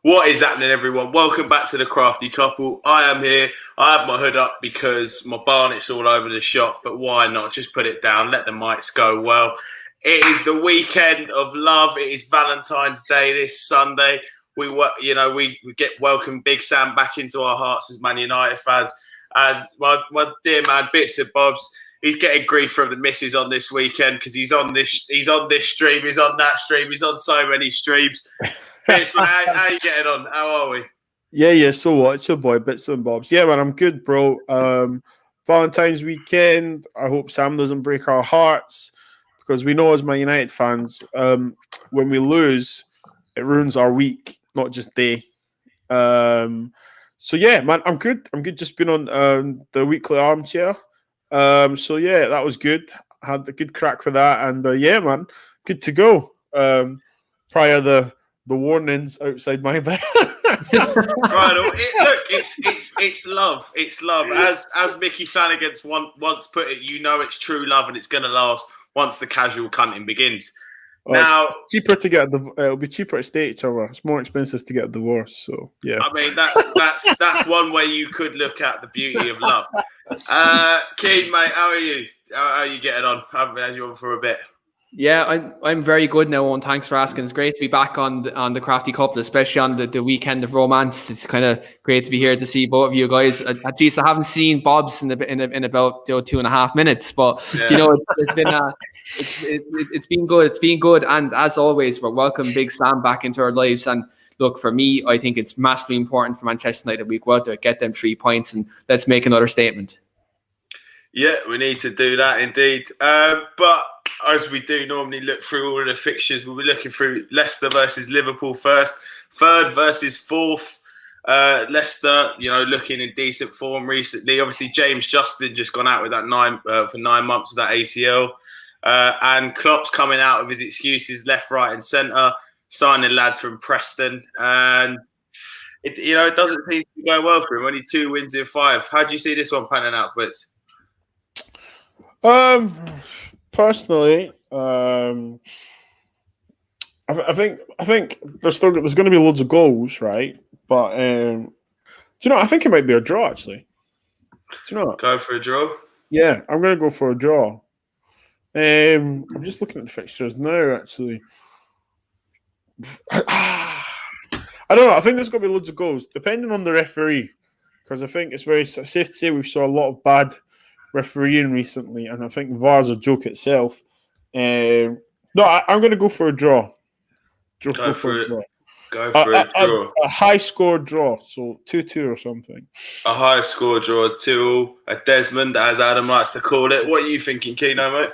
What is happening, everyone? Welcome back to the Crafty Couple. I am here. I have my hood up because my barnet's all over the shop, but why not? Just put it down, let the mics go well. It is the weekend of love. It is Valentine's Day this Sunday. We get welcome Big Sam back into our hearts as Man United fans. And my dear man, Bits and Bobs, he's getting grief from the missus on this weekend because he's on this stream, he's on that stream, he's on so many streams. Bits, man, how you getting on? How are we? Yeah. So what? It's your boy, Bits and Bobs. Yeah, man, I'm good, bro. Valentine's weekend. I hope Sam doesn't break our hearts because we know as Man United fans, when we lose, it ruins our week, not just day. So yeah, man, I'm good. Just been on the weekly armchair. So yeah, that was good. Had a good crack for that, and yeah, man, good to go. Prior the warnings outside my bed. Right, it's love. It's love. As Mickey Flanagan once put it, you know it's true love and it's going to last once the casual cunting begins. Now, it's cheaper to get it'll be cheaper to stay each other. It's more expensive to get a divorce. So yeah. I mean that's one way you could look at the beauty of love. Keane, mate, how are you? How are you getting on? I haven't had you on for a bit. Yeah, I'm very good now, Owen. Thanks for asking. It's great to be back on the Crafty Couple, especially on the weekend of romance. It's kind of great to be here to see both of you guys. At least I haven't seen Bob's in about 2.5 minutes, but yeah. It's been good. It's been good, and as always, we're welcome Big Sam back into our lives. And look, for me, I think it's massively important for Manchester United that we go out there, get them 3 points, and let's make another statement. Yeah, we need to do that indeed. But as we do normally look through all of the fixtures, we'll be looking through Leicester versus Liverpool first, third versus fourth. Leicester, looking in decent form recently. Obviously, James Justin just gone out with that 9 months with that ACL. And Klopp's coming out of his excuses left, right and centre, signing lads from Preston. And, it doesn't seem to be going well for him. Only 2 wins in 5. How do you see this one panning out, Blitz? Personally, I think there's going to be loads of goals, right? But I think it might be a draw actually. Do you know what? Go for a draw? Yeah, I'm going to go for a draw. I'm just looking at the fixtures now. Actually, I don't know. I think there's going to be loads of goals, depending on the referee, because I think it's very safe to say we saw a lot of bad refereeing recently, and I think VAR's a joke itself. I'm going to go for a draw. Go for a draw. A high score draw, so 2-2 or something. A high score draw, 2-2. A Desmond, as Adam likes to call it. What are you thinking, Keno, mate?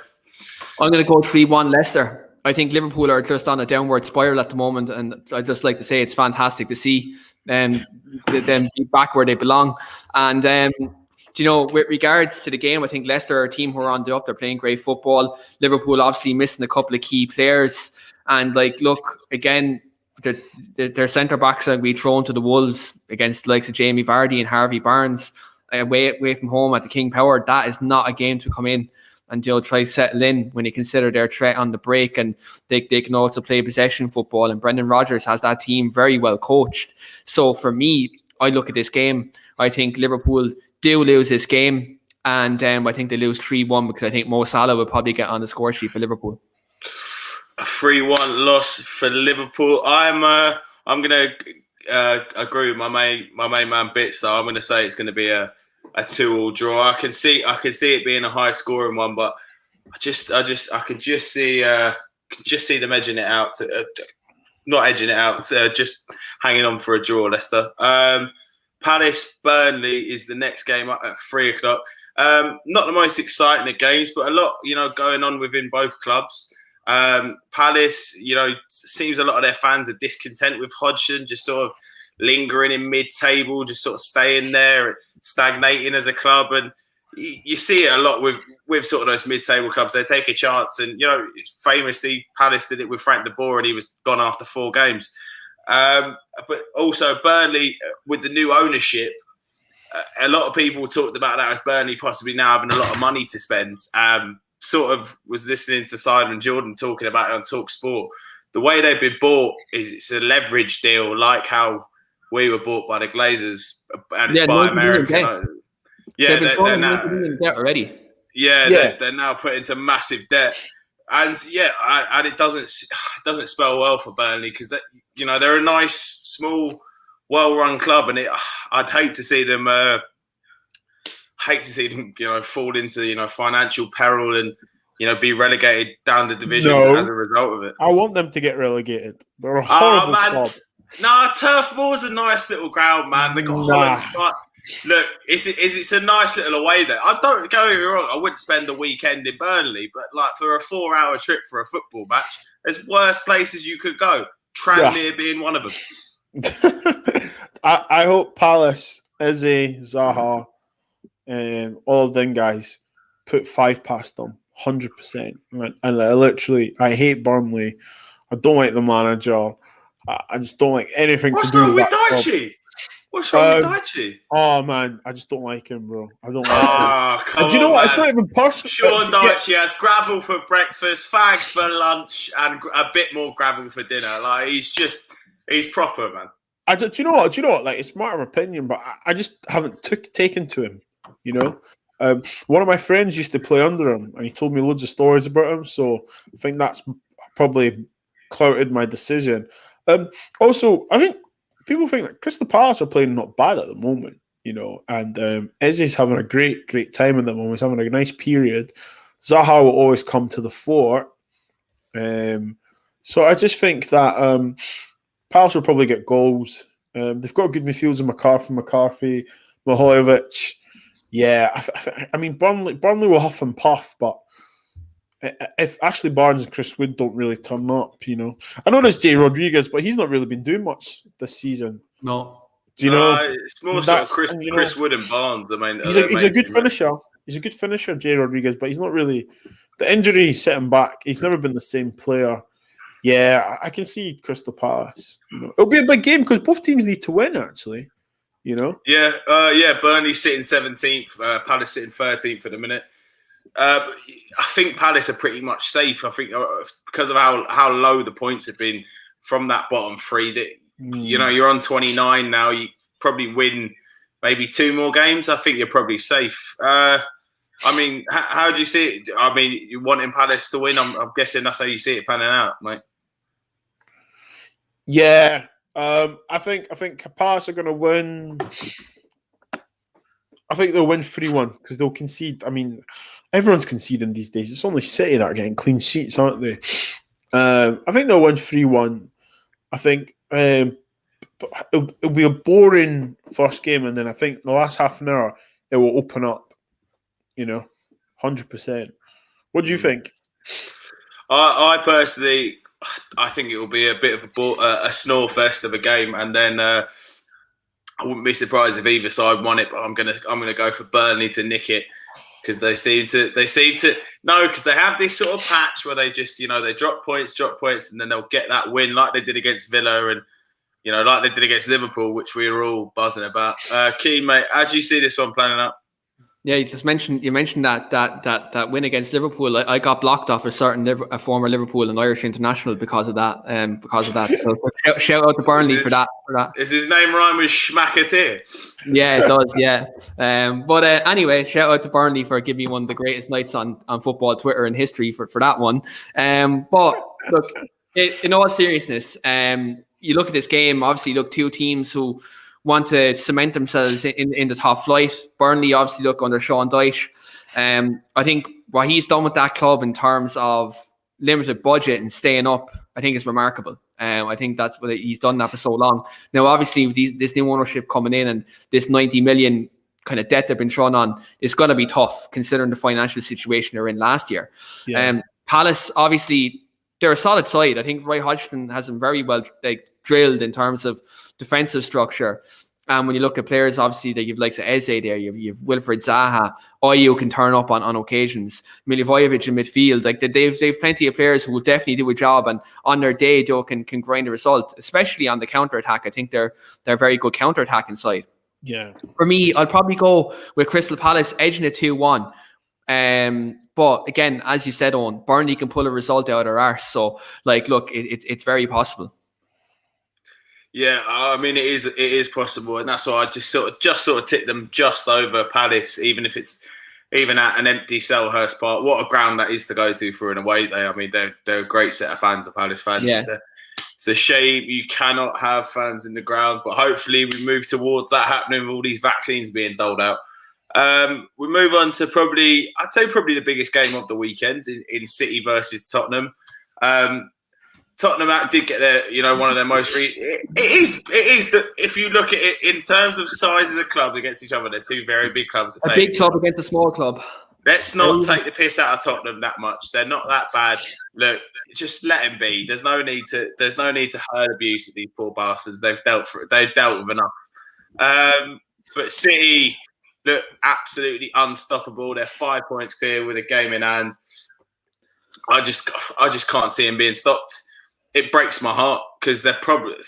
I'm going to go 3-1 Leicester. I think Liverpool are just on a downward spiral at the moment, and I'd just like to say it's fantastic to see them be back where they belong. And with regards to the game, I think Leicester are a team who are on the up. They're playing great football. Liverpool obviously missing a couple of key players. And look, again, their centre-backs are going to be thrown to the wolves against the likes of Jamie Vardy and Harvey Barnes away from home at the King Power. That is not a game to come in and try to settle in when you consider their threat on the break. And they can also play possession football. And Brendan Rodgers has that team very well coached. So for me, I look at this game. I think Liverpool do lose this game, and I think they lose 3-1 because I think Mo Salah will probably get on the score sheet for Liverpool. A 3-1 loss for Liverpool. I'm going to agree with my main man Bits. So I'm going to say it's going to be a 2-2 draw. I can see it being a high scoring one, but I can just see them edging it out. Not edging it out. Just hanging on for a draw, Leicester. Palace Burnley is the next game up at 3:00. Not the most exciting of games, but a lot, going on within both clubs. Palace, seems a lot of their fans are discontent with Hodgson, just sort of lingering in mid-table, just sort of staying there, stagnating as a club. And you see it a lot with sort of those mid-table clubs. They take a chance, and famously Palace did it with Frank de Boer, and he was gone after 4 games. But also Burnley, with the new ownership, a lot of people talked about that as Burnley possibly now having a lot of money to spend. Sort of was listening to Simon Jordan talking about it on Talk Sport. the way they've been bought is it's a leverage deal, like how we were bought by the Glazers, and it's by American. They've been thrown 90 million debt already. They're now put into massive debt, and and it doesn't spell well for Burnley because they're a nice, small, well-run club, and I'd hate to see them fall into financial peril and be relegated down the divisions as a result of it. I want them to get relegated. They're a horrible club. Nah, Turf Moor's a nice little ground, man. They got Holland's but look, it's a nice little away there. I don't get me wrong, I wouldn't spend a weekend in Burnley, but like for a 4-hour trip for a football match, there's worse places you could go. Tranmere being one of them. I hope Palace, Eze, Zaha, all of them guys put 5 past them, 100%. And I hate Burnley. I don't like the manager. I just don't like anything to do with that. What's wrong with Daichi? Oh man, I just don't like him, bro. I don't like him. And do you know what? It's not even personal. Sean Daichi has gravel for breakfast, fags for lunch, and a bit more gravel for dinner. Like he's proper, man. Do you know what? Like, it's a matter of opinion, but I just haven't taken to him. One of my friends used to play under him, and he told me loads of stories about him. So I think that's probably clouded my decision. Also, I think people think that Crystal Palace are playing not bad at the moment, and Eze's having a great time at the moment. He's having a nice period. Zaha will always come to the fore. So I just think that Palace will probably get goals. They've got good midfielders in McCarthy, Milojevic. Yeah, I mean, Burnley will huff and puff, but if Ashley Barnes and Chris Wood don't really turn up, I know there's Jay Rodriguez, but he's not really been doing much this season. No. Do you know? It's more sort of Chris Wood and Barnes. I mean, he's a good finisher. He's a good finisher, Jay Rodriguez, but he's not really. The injury set him back. He's never been the same player. Yeah, I can see Crystal Palace. It'll be a big game because both teams need to win, actually. Yeah. Burnley sitting 17th, Palace sitting 13th for the minute. I think Palace are pretty much safe. I think because of how low the points have been from that bottom three, that you're on 29 now. You probably win maybe 2 more games. I think you're probably safe. I mean, how do you see it? I mean, you wanting Palace to win? I'm guessing that's how you see it panning out, mate. Yeah, I think Palace are going to win. I think they'll win 3-1 because they'll concede. I mean, everyone's conceding these days. It's only City that are getting clean sheets, aren't they? I think they'll win 3-1. I think it'll be a boring first game, and then I think the last half an hour it will open up. 100%. What do you think? I personally, I think it will be a bit of a snore fest of a game, and then. I wouldn't be surprised if either side won it, but I'm gonna go for Burnley to nick it because they seem to because they have this sort of patch where they just they drop points, and then they'll get that win like they did against Villa and like they did against Liverpool, which we were all buzzing about. Keen, mate, how do you see this one planning out? Yeah, you mentioned that win against Liverpool. I got blocked off a former Liverpool and Irish international because of that. So shout out to Burnley for that. Is his name rhyme with Schmacketeer? Yeah, it does. Yeah. But anyway, shout out to Burnley for giving me one of the greatest nights on football Twitter in history for that one. But look, in all seriousness, you look at this game. Obviously, look, 2 teams who want to cement themselves in the top flight. Burnley obviously look under Sean Dyche. I think what he's done with that club in terms of limited budget and staying up, I think is remarkable. I think that's what he's done that for so long. Now, obviously, with this new ownership coming in and this 90 million kind of debt they've been thrown on, it's going to be tough considering the financial situation they're in last year. Yeah. Palace, obviously, they're a solid side. I think Roy Hodgson has them very well drilled in terms of defensive structure. And when you look at players, obviously, that you've likes of Eze there, you've Wilfred Zaha, Ayew can turn up on occasions, Milivojevic in midfield. Like they've plenty of players who will definitely do a job, and on their day, Joe can grind a result, especially on the counter attack. I think they're very good counter attacking side. Yeah. For me, I'll probably go with Crystal Palace edging it 2-1. But again, as you said, Owen, Burnley can pull a result out of their arse. So, like, look, it's very possible. Yeah, I mean it is possible, and that's why I just sort of tip them just over Palace, even if it's even at an empty Selhurst Park. What a ground that is to go to for an away day. I mean, they're a great set of fans, the Palace fans. Yeah. It's a shame you cannot have fans in the ground, but hopefully we move towards that happening with all these vaccines being doled out. We move on to probably the biggest game of the weekend in City versus Tottenham. Tottenham did get one of their most. It is if you look at it in terms of sizes of clubs against each other, they're two very big clubs. A big club against a small club. Let's not take the piss out of Tottenham that much. They're not that bad. Look, just let them be. There's no need to hurl abuse at these poor bastards. They've dealt with enough. But City look absolutely unstoppable. They're 5 points clear with a game in hand. I just can't see them being stopped. It breaks my heart because they're probably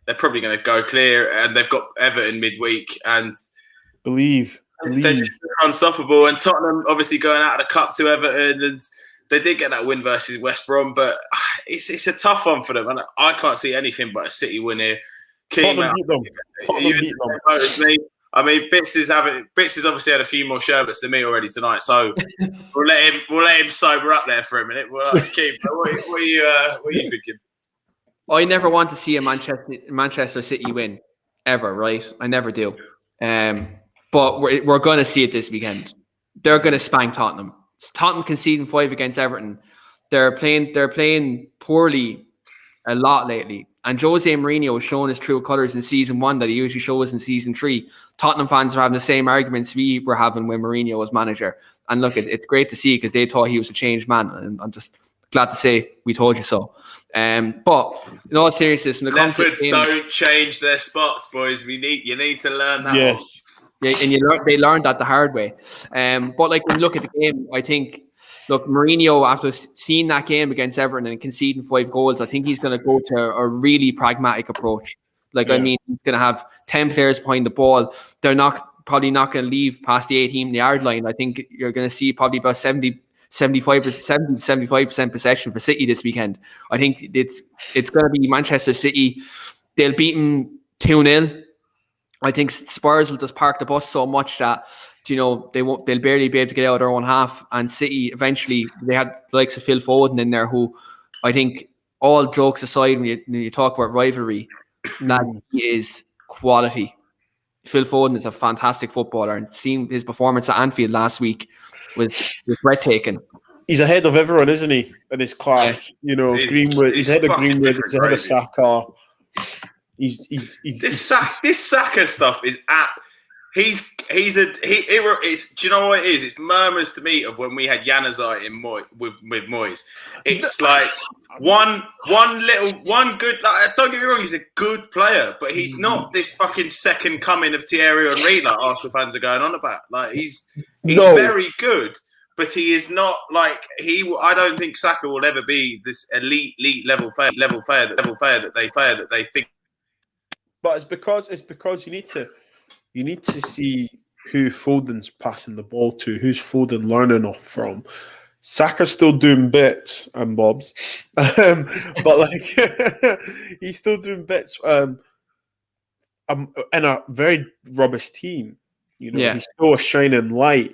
going to go clear, and they've got Everton midweek, and believe. They're just unstoppable. And Tottenham obviously going out of the cup to Everton, and they did get that win versus West Brom, but it's a tough one for them, and I can't see anything but a City win here. Tottenham beat them. I mean, Bits has obviously had a few more sherbets than me already tonight, so we'll let him sober up there for a minute. Keith, what are you thinking? I never want to see a Manchester City win ever, right? I never do. But we're going to see it this weekend. They're going to spank Tottenham. Tottenham conceding 5 against Everton. They're playing poorly a lot lately. And Jose Mourinho has shown his true colours in season 1 that he usually shows in season 3. Tottenham fans are having the same arguments we were having when Mourinho was manager. And look, it's great to see because they thought he was a changed man. And I'm just glad to say we told you so. But in all seriousness, when it comes to game, don't change their spots, boys. You need to learn that. Yes. Yeah, and they learned that the hard way. But like when you look at the game, I think, look, Mourinho, after seeing that game against Everton and conceding 5 goals, I think he's going to go to a really pragmatic approach. I mean, he's going to have 10 players behind the ball. They're probably not going to leave past the 18-yard line. I think you're going to see probably about 75% possession for City this weekend. I think it's going to be Manchester City. They'll beat them 2-0. I think Spurs will just park the bus so much that they'll barely be able to get out of their own half. And City eventually, they had the likes of Phil Foden in there, who I think, all jokes aside, when you talk about rivalry, that he is quality. Phil Foden is a fantastic footballer, and seeing his performance at Anfield last week was breathtaking. He's ahead of everyone, isn't he? In his class, Greenwood. He's ahead of Greenwood. He's ahead of Saka. This Saka stuff is at. Do you know what it is? It's murmurs to me of when we had Januzaj with Moyes. It's like one good. Don't get me wrong, he's a good player, but he's not this fucking second coming of Thierry Henry like Arsenal fans are going on about. Like he's very good, but he is not like I don't think Saka will ever be this elite level player that they think. But it's because you need to see who Foden's passing the ball to, who's Foden learning off from. Saka's still doing bits and bobs, but he's still doing bits in a very rubbish team. He's still a shining light,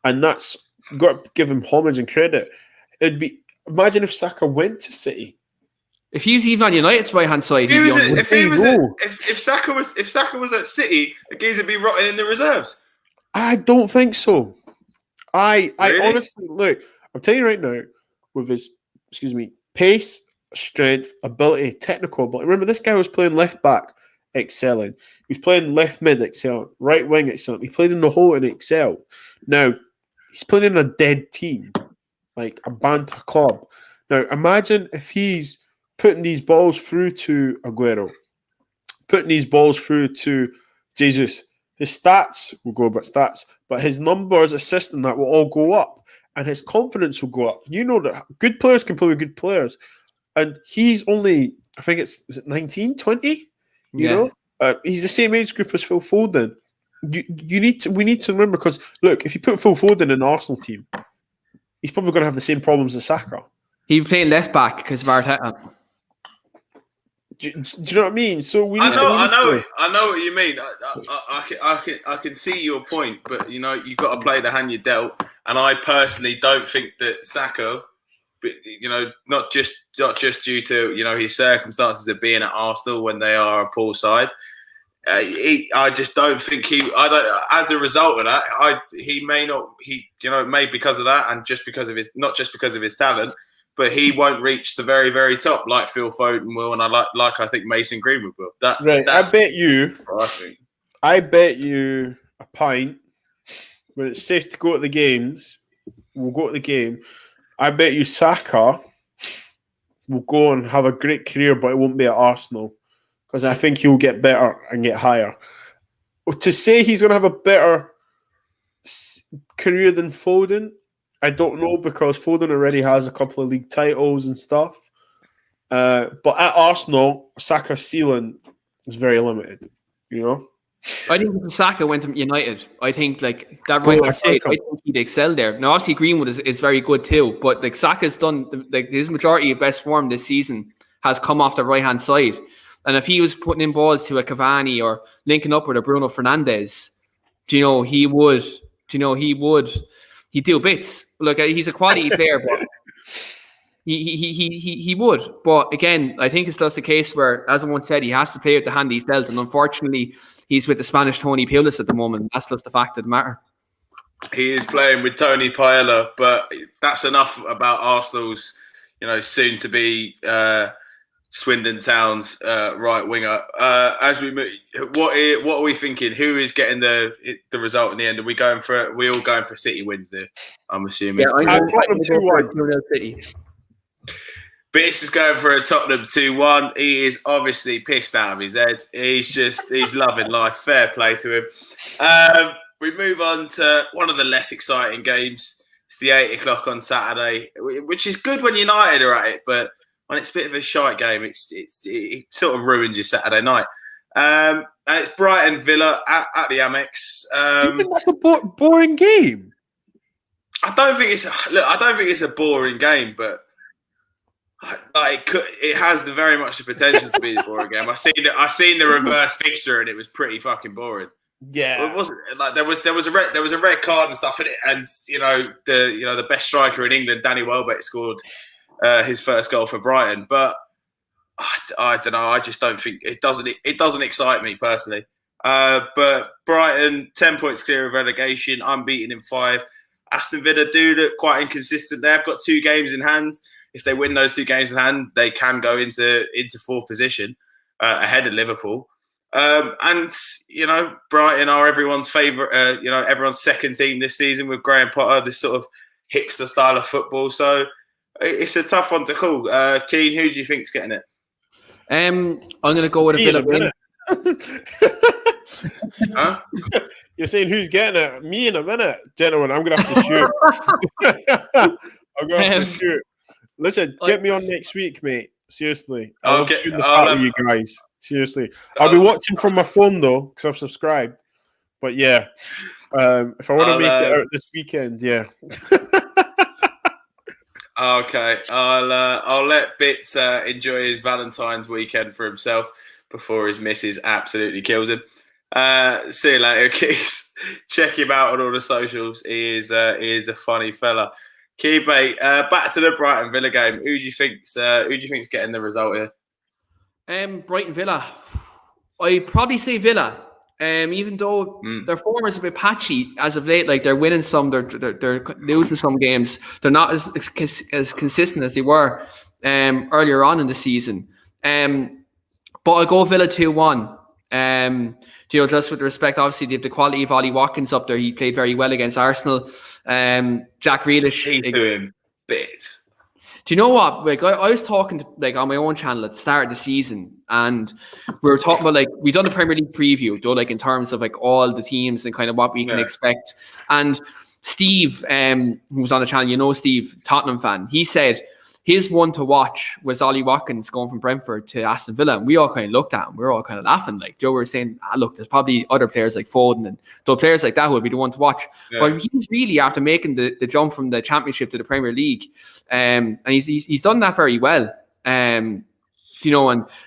and that's got to give him homage and credit. Imagine if Saka went to City. If he was even on United's right hand side, if Saka was at City, the geezer would be rotting in the reserves. I don't think so. I honestly look. I'm telling you right now, with his pace, strength, ability, technical ability. Remember, this guy was playing left back, excelling. He was playing left mid, excelling. Right wing, excelling. He played in the hole and excelled. Now he's playing in a dead team, like a banter club. Now imagine if he's putting these balls through to Aguero, putting these balls through to Jesus. His stats will go about stats, but his numbers, assisting that, will all go up, and his confidence will go up. You know that good players can play with good players, and he's only, I think is it 19, 20? You know? He's the same age group as Phil Foden. we need to remember, because look, if you put Phil Foden in the Arsenal team, he's probably going to have the same problems as Saka. He playing left back because of Arteta. Do you know what I mean? So I know what you mean. I can see your point, but you got to play the hand you're dealt. And I personally don't think that Saka, not just due to his circumstances of being at Arsenal when they are a poor side. I just don't think as a result of that, he may not. May because of that, and not just because of his talent. But he won't reach the very, very top like Phil Foden will, and I think Mason Greenwood will. I bet you a pint when it's safe to go to the games. We'll go to the game. I bet you Saka will go and have a great career, but it won't be at Arsenal, because I think he'll get better and get higher. To say he's going to have a better career than Foden, I don't know, because Foden already has a couple of league titles and stuff. But at Arsenal, Saka's ceiling is very limited, I think if Saka went to United, I think like that right side, I think he'd excel there. Now, obviously, Greenwood is very good too, but like Saka's done his majority of best form this season has come off the right hand side. And if he was putting in balls to a Cavani or linking up with a Bruno Fernandes, he would. He'd do bits. Look, he's a quality player, but he would. But again, I think it's just a case where, as I once said, he has to play with the hand he's dealt, and unfortunately, he's with the Spanish Tony Pulis at the moment. That's just the fact of the matter. He is playing with Tony Paella, but that's enough about Arsenal's, soon to be Swindon Town's right winger. As we move, what are we thinking? Who is getting the result in the end? Are we going for it? We all going for City wins there, I'm assuming. Yeah, I'm going for City. Bits is going for a Tottenham 2-1. He is obviously pissed out of his head. He's loving life. Fair play to him. We move on to one of the less exciting games. It's the 8 o'clock on Saturday, which is good when United are at it, but when it's a bit of a shite game, it sort of ruins your Saturday night. And it's Brighton Villa at the Amex. Do you think that's a boring game? I don't think it's a boring game, but it has very much the potential to be a boring game. I seen the reverse fixture and it was pretty fucking boring. Yeah, it wasn't like there was a red card and stuff in it, and the best striker in England, Danny Welbeck, scored his first goal for Brighton. But I don't know. I just don't think it doesn't excite me personally. But Brighton 10 points clear of relegation, unbeaten in 5. Aston Villa do look quite inconsistent. They've got 2 games in hand. If they win those 2 games in hand, they can go into 4th position ahead of Liverpool. And Brighton are everyone's favourite, everyone's second team this season with Graham Potter, this sort of hipster style of football. So it's a tough one to call. Keane, who do you think's getting it? I'm going to go with a Villa win. Huh? You're saying who's getting it? Me in a minute, gentlemen. I'm going to have to shoot. I'm going to have to shoot. Listen, get me on next week, mate. Seriously. I'll shoot the part of you guys. Seriously. I'll be watching from my phone, though, because I've subscribed. But, yeah. If I want to make it out this weekend, yeah. Okay. I'll let Bits enjoy his Valentine's weekend for himself before his missus absolutely kills him. See you later, Keith. Check him out on all the socials. He is a funny fella. Key mate, back to the Brighton Villa game. Who do you think's getting the result here? Brighton Villa. I'd probably say Villa. Even though their form is a bit patchy as of late, like they're winning some, they're losing some games. They're not as consistent as they were earlier on in the season. But I'll go Villa 2-1. Just with respect, obviously they have the quality of Ollie Watkins up there. He played very well against Arsenal. Jack Grealish, he's doing bits. Do you know what? Like I was talking to, on my own channel at the start of the season, and we were talking about we done a Premier League preview, though, in terms of all the teams and kind of what we can expect. And Steve, who was on the channel, Steve, Tottenham fan, he said his one to watch was Ollie Watkins going from Brentford to Aston Villa, and we all kind of looked at him. We were all kind of laughing. Like Joe, we were saying, look, there's probably other players like Foden and those players like that who would be the one to watch. Yeah. But he's really, after making the jump from the Championship to the Premier League, and he's done that very well. And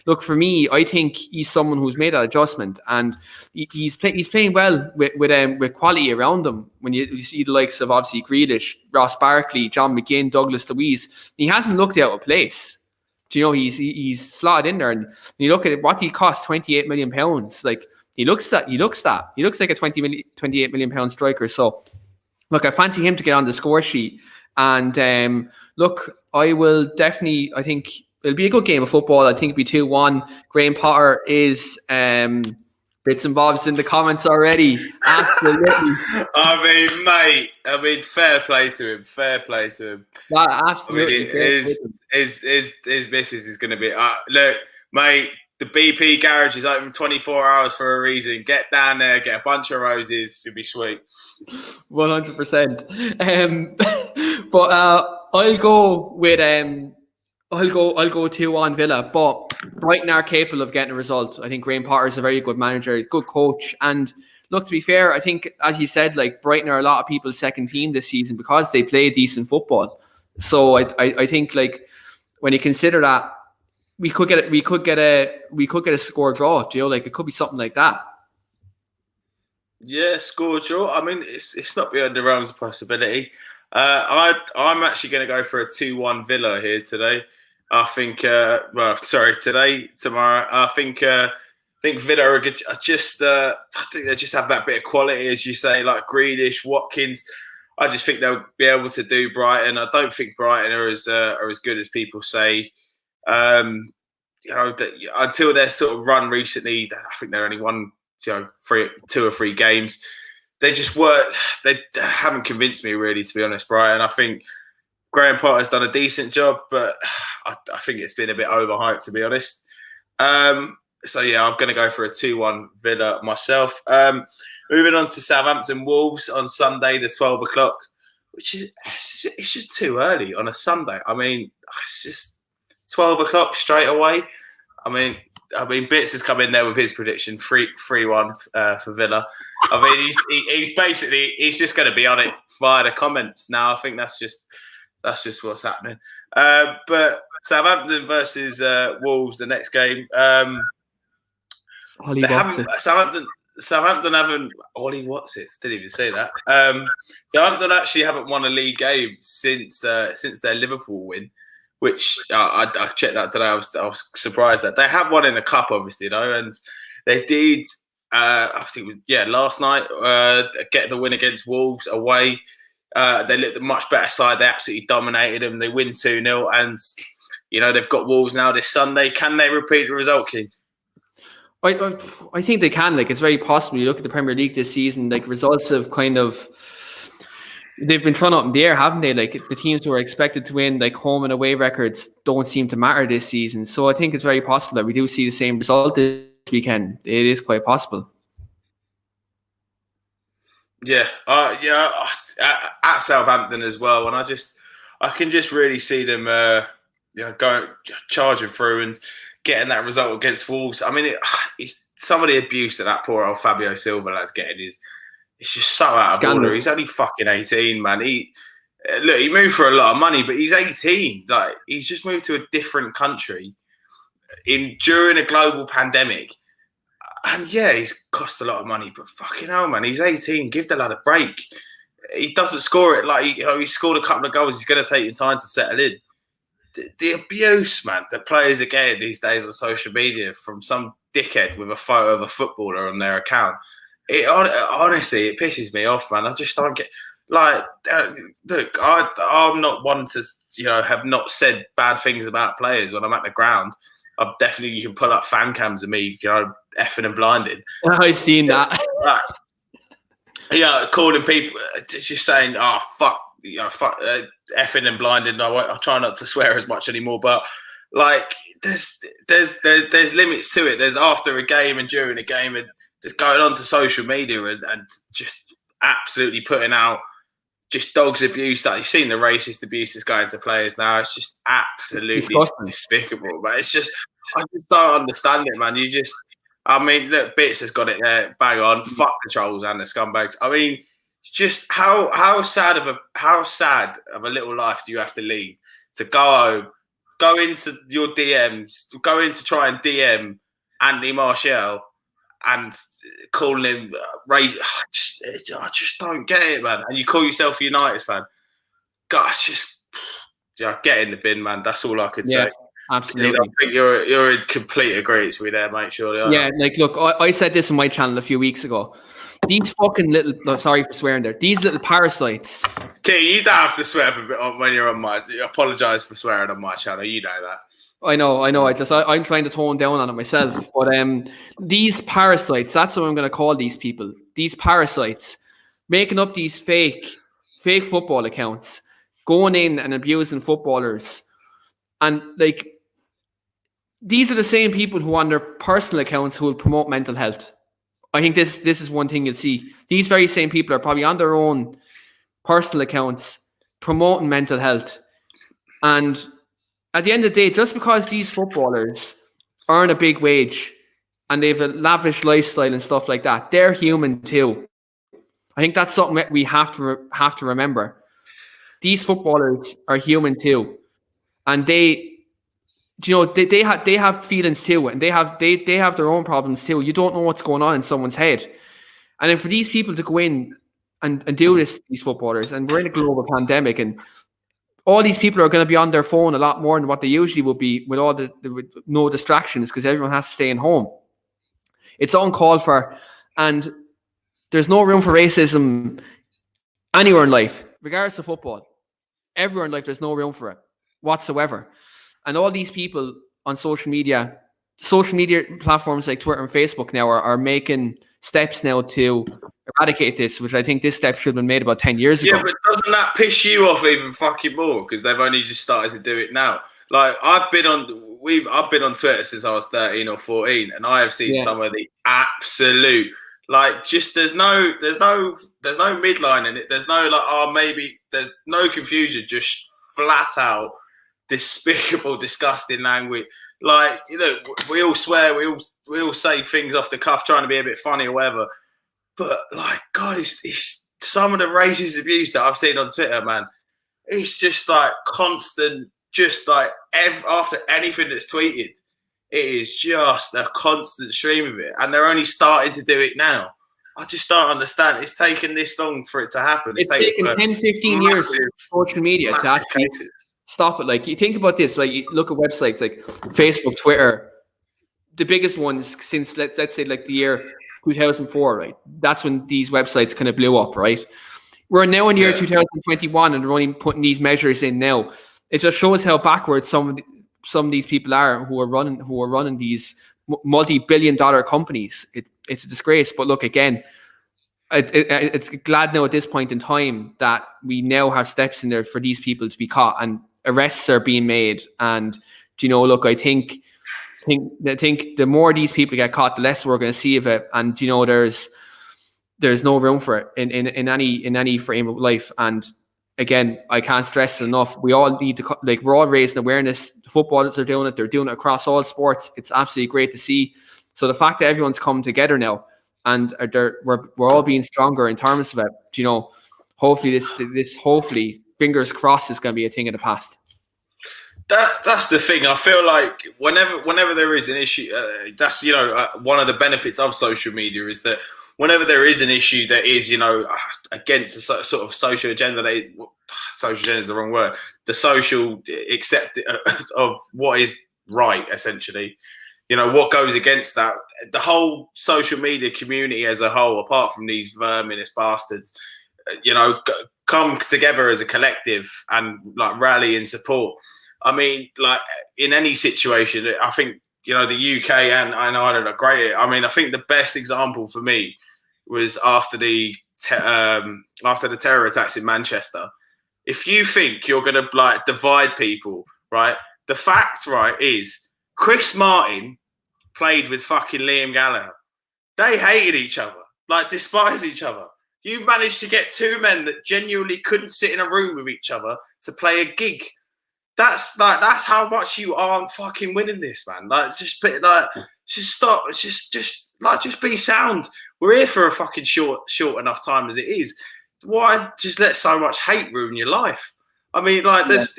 look, for me, I think he's someone who's made that adjustment, and he's playing well with quality around him. When you see the likes of obviously Grealish, Ross Barkley, John McGinn, Douglas Luiz, he hasn't looked out of place. He's slotted in there, and you look at what he cost, £28 million. Like he looks like a 28 million pound striker. So look, I fancy him to get on the score sheet, and look, I will definitely. I think it'll be a good game of football. I think it'll be 2-1. Graham Potter is bits and bobs in the comments already. Absolutely. I mean, fair play to him. Fair play to him. Absolutely. His missus is going to be... look, mate, the BP garage is open 24 hours for a reason. Get down there, get a bunch of roses. It'll be sweet. 100%. But I'll go with... I'll go 2-1 Villa, but Brighton are capable of getting a result. I think Graham Potter is a very good manager, good coach. And look, to be fair, I think, as you said, like Brighton are a lot of people's second team this season because they play decent football. So I think, like, when you consider that, we could get a score draw. Like it could be something like that. Yeah, score draw. I mean, it's not beyond the realms of possibility. I'm actually going to go for a 2-1 Villa here today. I think, tomorrow. I think Villa are good. I think they just have that bit of quality, as you say, like Grealish, Watkins. I just think they'll be able to do Brighton. I don't think Brighton are as good as people say. Until their sort of run recently, I think they're only won 2 or 3 games. They just weren't. They haven't convinced me, really, to be honest, Brian. I think Graham Potter's done a decent job, but I think it's been a bit overhyped, to be honest. So yeah, I'm going to go for a 2-1 Villa myself. Moving on to Southampton Wolves on Sunday, the 12 o'clock, which is it's just too early on a Sunday. I mean, it's just 12 o'clock straight away. I mean, Bits has come in there with his prediction, 3-1 for Villa. I mean, he's just going to be on it via the comments now. I think that's just what's happening. But Southampton versus Wolves, the next game. Southampton haven't. Ollie Watsits didn't even say that. Southampton actually haven't won a league game since their Liverpool win. Which I checked that today. I was surprised that they have won in the cup, obviously, though, and they did. I think last night get the win against Wolves away. They looked a much better side. They absolutely dominated them. They win 2-0, and they've got Wolves now this Sunday. Can they repeat the result, King? I think they can. Like, it's very possible. You look at the Premier League this season. Like, results have kind of. They've been thrown up in the air, haven't they? Like, the teams who are expected to win, like, home and away records don't seem to matter this season. So I think it's very possible that we do see the same result this weekend. It is quite possible. Yeah, at Southampton as well, and I can just really see them, going charging through and getting that result against Wolves. I mean, some of the abuse that poor old Fabio Silva lad's getting is. It's just so out of order. He's only fucking 18, man. He moved for a lot of money, but he's 18. Like, he's just moved to a different country during a global pandemic. And yeah, he's cost a lot of money, but fucking hell, man, he's 18. Give the lad a break. He doesn't score it like he scored a couple of goals. He's going to take time to settle in. The abuse, man, that players are getting these days on social media from some dickhead with a photo of a footballer on their account. Honestly, it pisses me off, man. I just don't get look. I'm not one to have not said bad things about players when I'm at the ground. You can pull up fan cams of me, effing and blinded. I've seen that. Calling people, just saying, "Oh fuck, fuck, effing and blinded." I try not to swear as much anymore, but like, there's limits to it. There's after a game and during a game and. Just going onto social media and just absolutely putting out just dogs abuse. That you've seen the racist abuse that's going to players now. It's just absolutely Disgusting. despicable. But it's just, I just don't understand it, man. I mean, look, Bits has got it there. Bang on. Fuck the trolls and the scumbags. I mean, just how sad of a little life do you have to lead to go home, go into your DMs, go in to try and DM Anthony Martial and call him I just don't get it, man. And you call yourself a United fan. God, get in the bin, man. That's all I could say. Absolutely. I think you're in complete agreement with me there, mate. Surely. Yeah, like look, I said this on my channel a few weeks ago. These fucking sorry for swearing there. These little parasites. Okay, you don't have to swear when you're on my. I apologise for swearing on my channel. You know that. I know. I'm trying to tone down on it myself. But these parasites, that's what I'm going to call these people. These parasites, making up these fake football accounts, going in and abusing footballers. And like, these are the same people who on their personal accounts who will promote mental health. I think this is one thing you'll see. These very same people are probably on their own personal accounts promoting mental health. And at the end of the day, just because these footballers earn a big wage and they have a lavish lifestyle and stuff like that, they're human too. I think that's something that we have to remember. These footballers are human too, and they have feelings too, and they have their own problems too. You don't know what's going on in someone's head, and then for these people to go in and do this, these footballers, and we're in a global pandemic, and all these people are going to be on their phone a lot more than what they usually would be with all with no distractions because everyone has to stay in home. It's uncalled for, and there's no room for racism anywhere in life, regardless of football. Everywhere in life, there's no room for it whatsoever. And all these people on social media platforms like Twitter and Facebook now are making steps now to eradicate this, which I think this step should have been made about 10 years ago. Yeah, but doesn't that piss you off even fucking more? Because they've only just started to do it now. Like, I've been on Twitter since I was 13 or 14, and I have seen some of the absolute, like, just there's no midline in it. There's no maybe there's no confusion, just flat out despicable, disgusting language. Like, we all swear, we all say things off the cuff, trying to be a bit funny or whatever. But like, God, it's some of the racist abuse that I've seen on Twitter, man. It's just like constant, just like after anything that's tweeted, it is just a constant stream of it, and they're only starting to do it now. I just don't understand. It's taken this long for it to happen. It's taken 10, 15 years for social media to actually stop it. Like, you think about this, like, you look at websites like Facebook, Twitter, the biggest ones since let's say like the year 2004, right? That's when these websites kind of blew up, right? We're now in the year 2021, and they're only putting these measures in now. It just shows how backwards some of these people are who are running these multi-billion-dollar companies. It's a disgrace. But look, again, it's glad now at this point in time that we now have steps in there for these people to be caught, and arrests are being made. And look, I think the more these people get caught, the less we're going to see of it. And there's no room for it in any frame of life. And again, I can't stress it enough. We all need to, like, we're all raising awareness. The footballers are doing it. They're doing it across all sports. It's absolutely great to see. So the fact that everyone's come together now and we're all being stronger in terms of it, hopefully this fingers crossed is going to be a thing of the past. That's the thing. I feel like whenever there is an issue, that's one of the benefits of social media is that whenever there is an issue that is against the sort of social agenda, social agenda is the wrong word. The social accept of what is right, essentially. What goes against that. The whole social media community as a whole, apart from these verminous bastards, come together as a collective and like rally in support. I mean, like, in any situation, I think, the UK and Ireland are great. I mean, I think the best example for me was after the terror attacks in Manchester. If you think you're going to like divide people, right? The fact, right, is Chris Martin played with fucking Liam Gallagher. They hated each other, like despised each other. You've managed to get two men that genuinely couldn't sit in a room with each other to play a gig. That's how much you aren't fucking winning this, man. Like, just stop. Just be sound. We're here for a fucking short enough time as it is. Why just let so much hate ruin your life? I mean, like, there's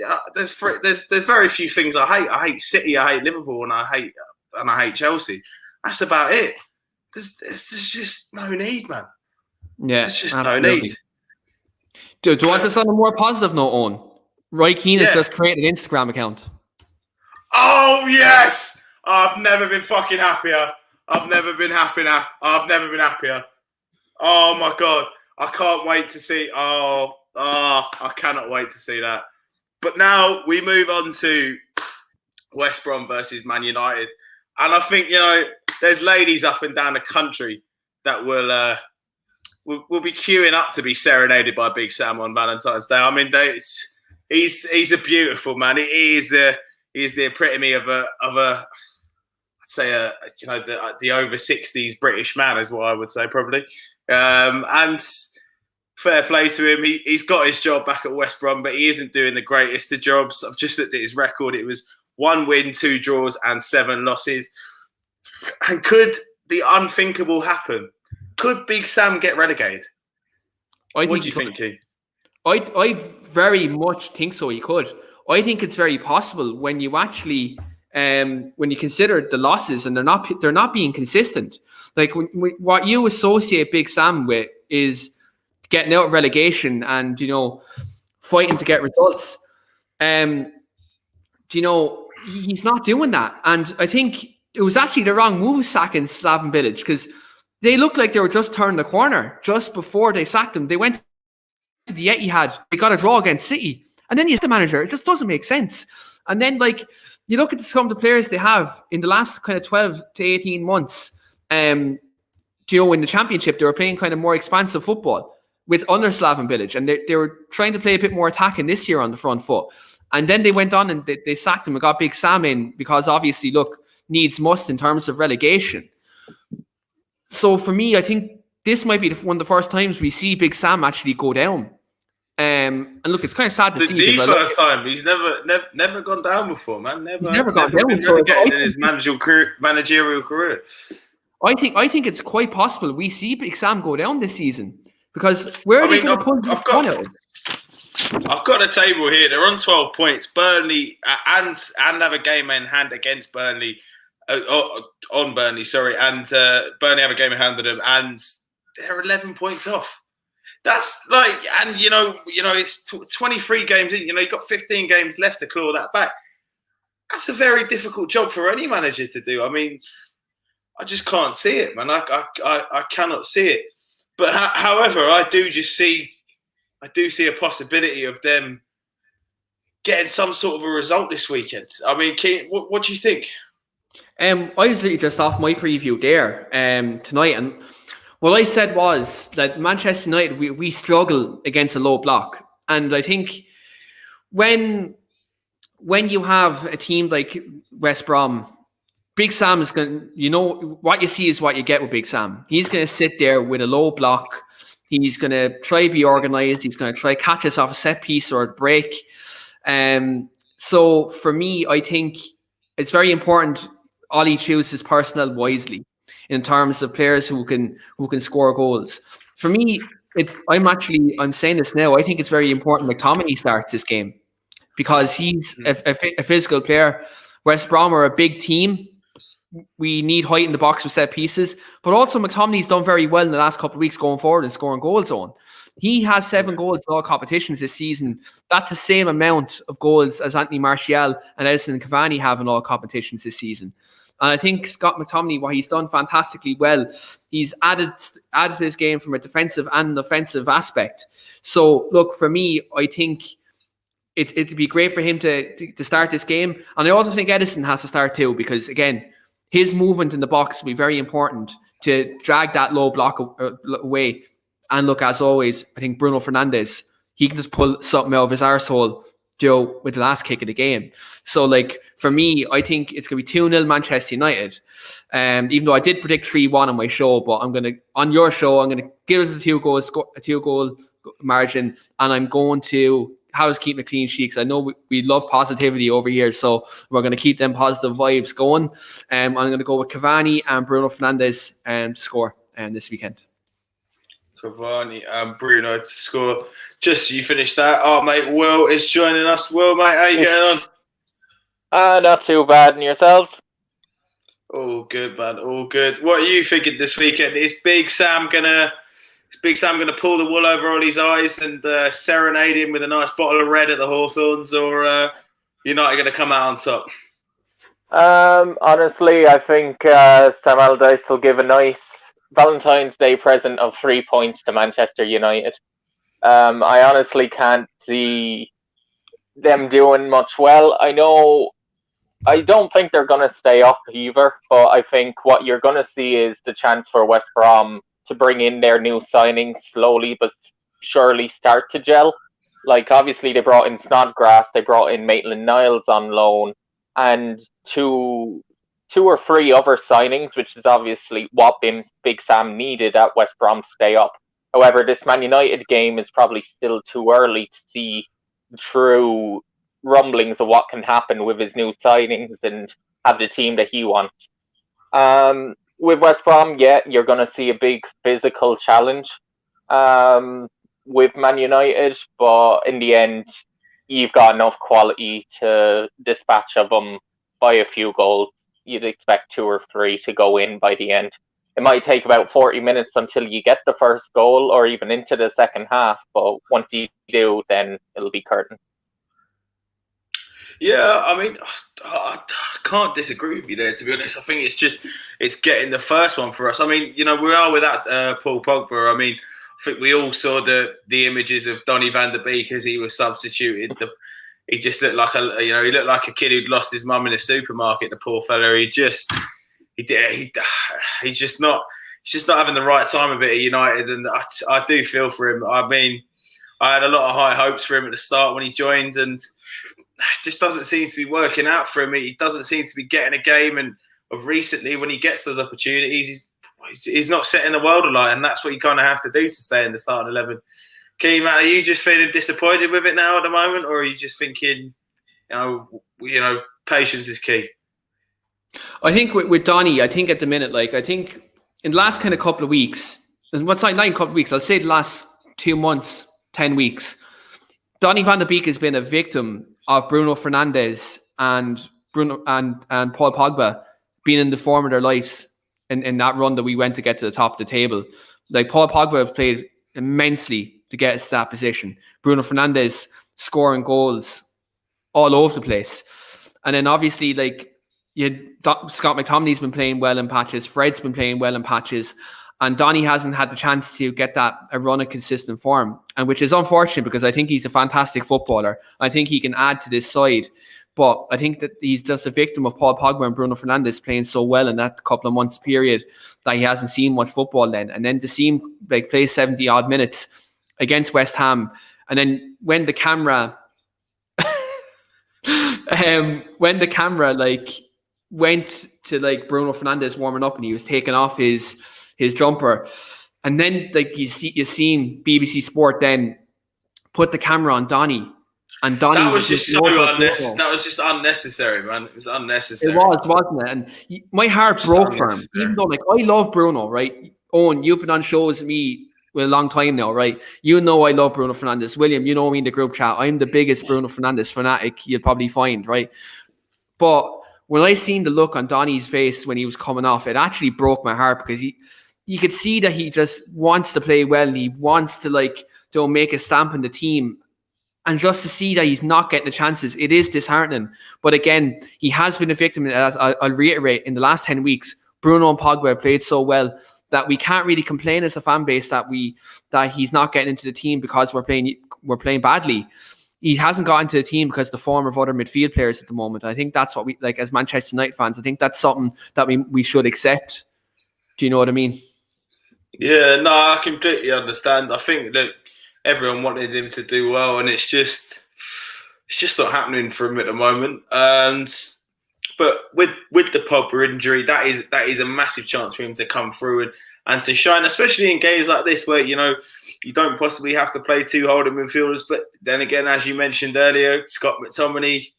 very few things I hate. I hate City, I hate Liverpool, and I hate Chelsea. That's about it. There's just no need, man. Yeah, there's just absolutely. no need. Do you want this on a more positive note, Owen? Roy Keane has just created an Instagram account. Oh yes! I've never been fucking happier. I've never been happier. Oh my god! I can't wait to see. I cannot wait to see that. But now we move on to West Brom versus Man United, and I think there's ladies up and down the country that will be queuing up to be serenaded by Big Sam on Valentine's Day. I mean, he's a beautiful man. He is the epitome of a I'd say the over 60s British man is what I would say probably. And fair play to him. He's got his job back at West Brom, but he isn't doing the greatest of jobs. I've just looked at his record. It was 1 win, 2 draws, and 7 losses. And could the unthinkable happen? Could Big Sam get relegated? What do you think, Keith? I very much think so. He could. I think it's very possible when you actually, when you consider the losses and they're not being consistent. Like what you associate Big Sam with is getting out of relegation and fighting to get results. He's not doing that, and I think it was actually the wrong move sacking Slaven Bilic because they looked like they were just turning the corner just before they sacked him. They went to the Etihad. They got a draw against City. And then you the manager. It just doesn't make sense. And then, you look at some of the players they have in the last kind of 12 to 18 months, in the championship, they were playing kind of more expansive football with under Slaven Bilic. And they were trying to play a bit more attacking this year on the front foot. And then they went on and they sacked him and got Big Sam in because obviously, needs must in terms of relegation. So for me, I think this might be one of the first times we see Big Sam actually go down. And look, it's kind of sad to see. The first time. He's never gone down before, man. He's never gone down. So in his managerial career. I think it's quite possible we see Big Sam go down this season because where are they going to pull this one out? I've got a table here. They're on 12 points. Burnley and have a game in hand against Burnley. On Burnley, sorry, and Burnley have a game in hand with them, and they're 11 points off. That's and it's 23 games in. You've got 15 games left to claw that back. That's a very difficult job for any manager to do. I mean, I just can't see it, man. I cannot see it. But however, I do see a possibility of them getting some sort of a result this weekend. I mean, Keane, what do you think? I was literally just off my preview there tonight, and what I said was that Manchester United, we struggle against a low block. And I think when you have a team like West Brom, Big Sam is going to, what you see is what you get with Big Sam. He's going to sit there with a low block. He's going to try to be organised. He's going to try to catch us off a set piece or a break. So for me, I think it's very important Ollie chooses his personnel wisely in terms of players who can score goals. For me, I'm saying this now. I think it's very important McTominay starts this game because he's a physical player. West Brom are a big team. We need height in the box for set pieces, but also McTominay's done very well in the last couple of weeks going forward and scoring goals on. He has 7 goals in all competitions this season. That's the same amount of goals as Anthony Martial and Edison Cavani have in all competitions this season. And I think Scott McTominay, what he's done fantastically well, he's added to his game from a defensive and an offensive aspect. So, look, for me, I think it'd be great for him to start this game. And I also think Edison has to start too because, again, his movement in the box will be very important to drag that low block away. And look, as always, I think Bruno Fernandes, he can just pull something out of his arsehole Joe, with the last kick of the game. So, like, for me, I think it's going to be 2-0 Manchester United. Even though I did predict 3-1 on my show, but on your show, I'm going to give us a two-goal margin, and I'm going to have us keep a clean sheet, because I know we love positivity over here, so we're going to keep them positive vibes going. I'm going to go with Cavani and Bruno Fernandes to score this weekend. Cavani and Bruno to score. Just you finished that. Oh, mate, Will is joining us. Will, mate, how you getting on? Not too bad. And yourselves? All good, man. All good. What are you thinking this weekend? Is Big Sam gonna pull the wool over Ollie's eyes and serenade him with a nice bottle of red at the Hawthorns, or United going to come out on top? Honestly, I think Sam Allardyce will give a nice Valentine's Day present of 3 points to Manchester United. I honestly can't see them doing much well. I don't think they're going to stay up either, but I think what you're going to see is the chance for West Brom to bring in their new signings slowly but surely start to gel. Like, obviously, they brought in Snodgrass, they brought in Maitland-Niles on loan, and two or three other signings, which is obviously what Big Sam needed at West Brom to stay up. However, this Man United game is probably still too early to see true rumblings of what can happen with his new signings and have the team that he wants. With West Brom, you're going to see a big physical challenge with Man United, but in the end, you've got enough quality to dispatch of them by a few goals. You'd expect 2 or 3 to go in by the end. It might take about 40 minutes until you get the first goal or even into the second half, but once you do, then it'll be curtain. Yeah, I mean, I can't disagree with you there, to be honest. I think it's getting the first one for us. I mean, we are without Paul Pogba. I mean, I think we all saw the images of Donny van der Beek as he was substituted. He just looked like he looked like a kid who'd lost his mum in a supermarket. The poor fella. He's just not having the right time of it at United, and I do feel for him. I mean, I had a lot of high hopes for him at the start when he joined, and just doesn't seem to be working out for him. He doesn't seem to be getting a game, and of recently, when he gets those opportunities, he's not setting the world alight, and that's what you kind of have to do to stay in the starting 11. Keen, Matt, are you just feeling disappointed with it now at the moment, or are you just thinking, patience is key? I think with Donny, I think at the minute, I think in the last kind of couple of weeks, not a couple of weeks, I'll say the last 2 months, 10 weeks, Donny van der Beek has been a victim of Bruno Fernandes and Paul Pogba being in the form of their lives in that run that we went to get to the top of the table. Like, Paul Pogba have played immensely to get us to that position. Bruno Fernandes scoring goals all over the place. And then obviously, Scott McTominay's been playing well in patches, Fred's been playing well in patches, and Donny hasn't had the chance to get a run of consistent form, and which is unfortunate because I think he's a fantastic footballer. I think he can add to this side, but I think that he's just a victim of Paul Pogba and Bruno Fernandes playing so well in that couple of months period that he hasn't seen much football then. And then to see him play 70 odd minutes against West Ham, and then when the camera went to Bruno Fernandes warming up and he was taking off his jumper, and then you seen BBC Sport then put the camera on Donny, and Donny that was just unnecessary, man. It was unnecessary. It was, wasn't it? And my heart broke for him, even though I love Bruno, right? Owen, you've been on shows with me with a long time now, right? You know I love Bruno Fernandes. William, you know me in the group chat. I'm the biggest Bruno Fernandes fanatic you'll probably find, right? But when I seen the look on Donny's face when he was coming off, it actually broke my heart, because you could see that he just wants to play well, and he wants to make a stamp in the team. And just to see that he's not getting the chances, it is disheartening. But again, he has been a victim, as I'll reiterate, in the last 10 weeks. Bruno and Pogba have played so well that we can't really complain as a fan base that he's not getting into the team because we're playing badly. He hasn't got into the team because of the form of other midfield players at the moment. I think that's what we, as Manchester United fans, I think that's something that we should accept. Do you know what I mean? Yeah, no, I completely understand. I think that everyone wanted him to do well, and it's just, it's just not happening for him at the moment. But with the Pogba injury, that is a massive chance for him to come through and to shine, especially in games like this where you don't possibly have to play two holding midfielders. But then again, as you mentioned earlier, Scott McTominay,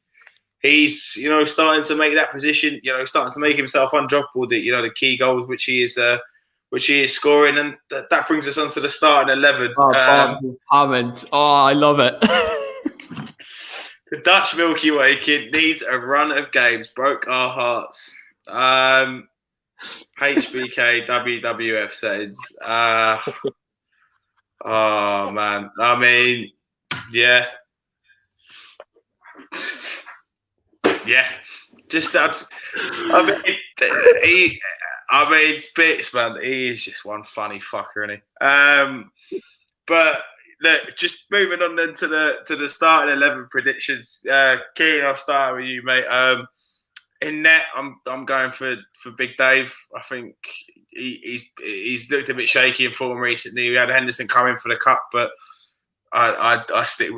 he's starting to make that position, starting to make himself undroppable. The key goals which he is scoring, and that brings us on to the starting 11. Comment. Oh, I love it. The Dutch Milky Way kid needs a run of games. Broke our hearts. HBK WWF says. Oh man, I mean, yeah. Just that. I mean, Bits, man. He is just one funny fucker, isn't he? But look, just moving on then to the starting 11 predictions. Keane, I'll start with you, mate. In net, I'm going for Big Dave. I think he's looked a bit shaky in form recently. We had Henderson come in for the cup, but I'll stick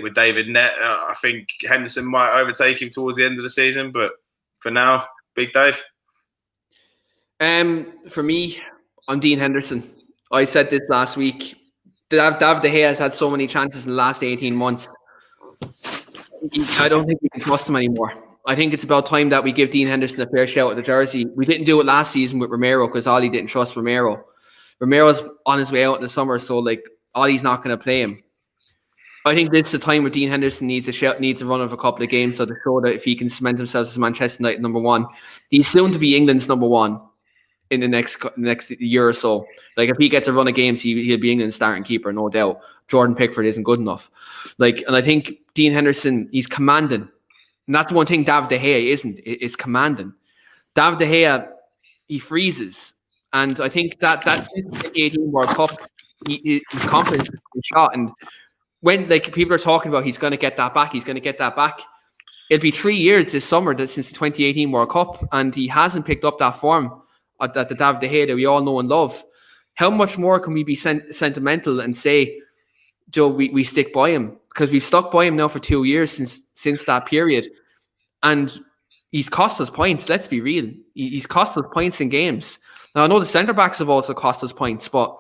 with David net. I think Henderson might overtake him towards the end of the season, but for now, Big Dave. For me, I'm Dean Henderson. I said this last week. David De Gea has had so many chances in the last 18 months. I don't think we can trust him anymore. I think it's about time that we give Dean Henderson a fair shout at the jersey. We didn't do it last season with Romero because Ollie didn't trust Romero. Romero's on his way out in the summer, so Ollie's not going to play him. I think this is the time where Dean Henderson needs a run of a couple of games so to show that if he can cement himself as Manchester United number one, he's soon to be England's number one in the next year or so. If he gets a run of games, he'll be England's starting keeper, no doubt. Jordan Pickford isn't good enough. And I think Dean Henderson, he's commanding. And that's one thing David De Gea isn't, is commanding. David De Gea, he freezes. And I think that since the 2018 World Cup, his confidence has been shot. And when people are talking about he's going to get that back, it'll be 3 years this summer since the 2018 World Cup, and he hasn't picked up that form that the David De Gea that we all know and love. How much more can we be sentimental and say, Joe, we stick by him? Because we've stuck by him now for 2 years since that period, and he's cost us points. Let's be real. He's cost us points in games. Now I know the centre backs have also cost us points, but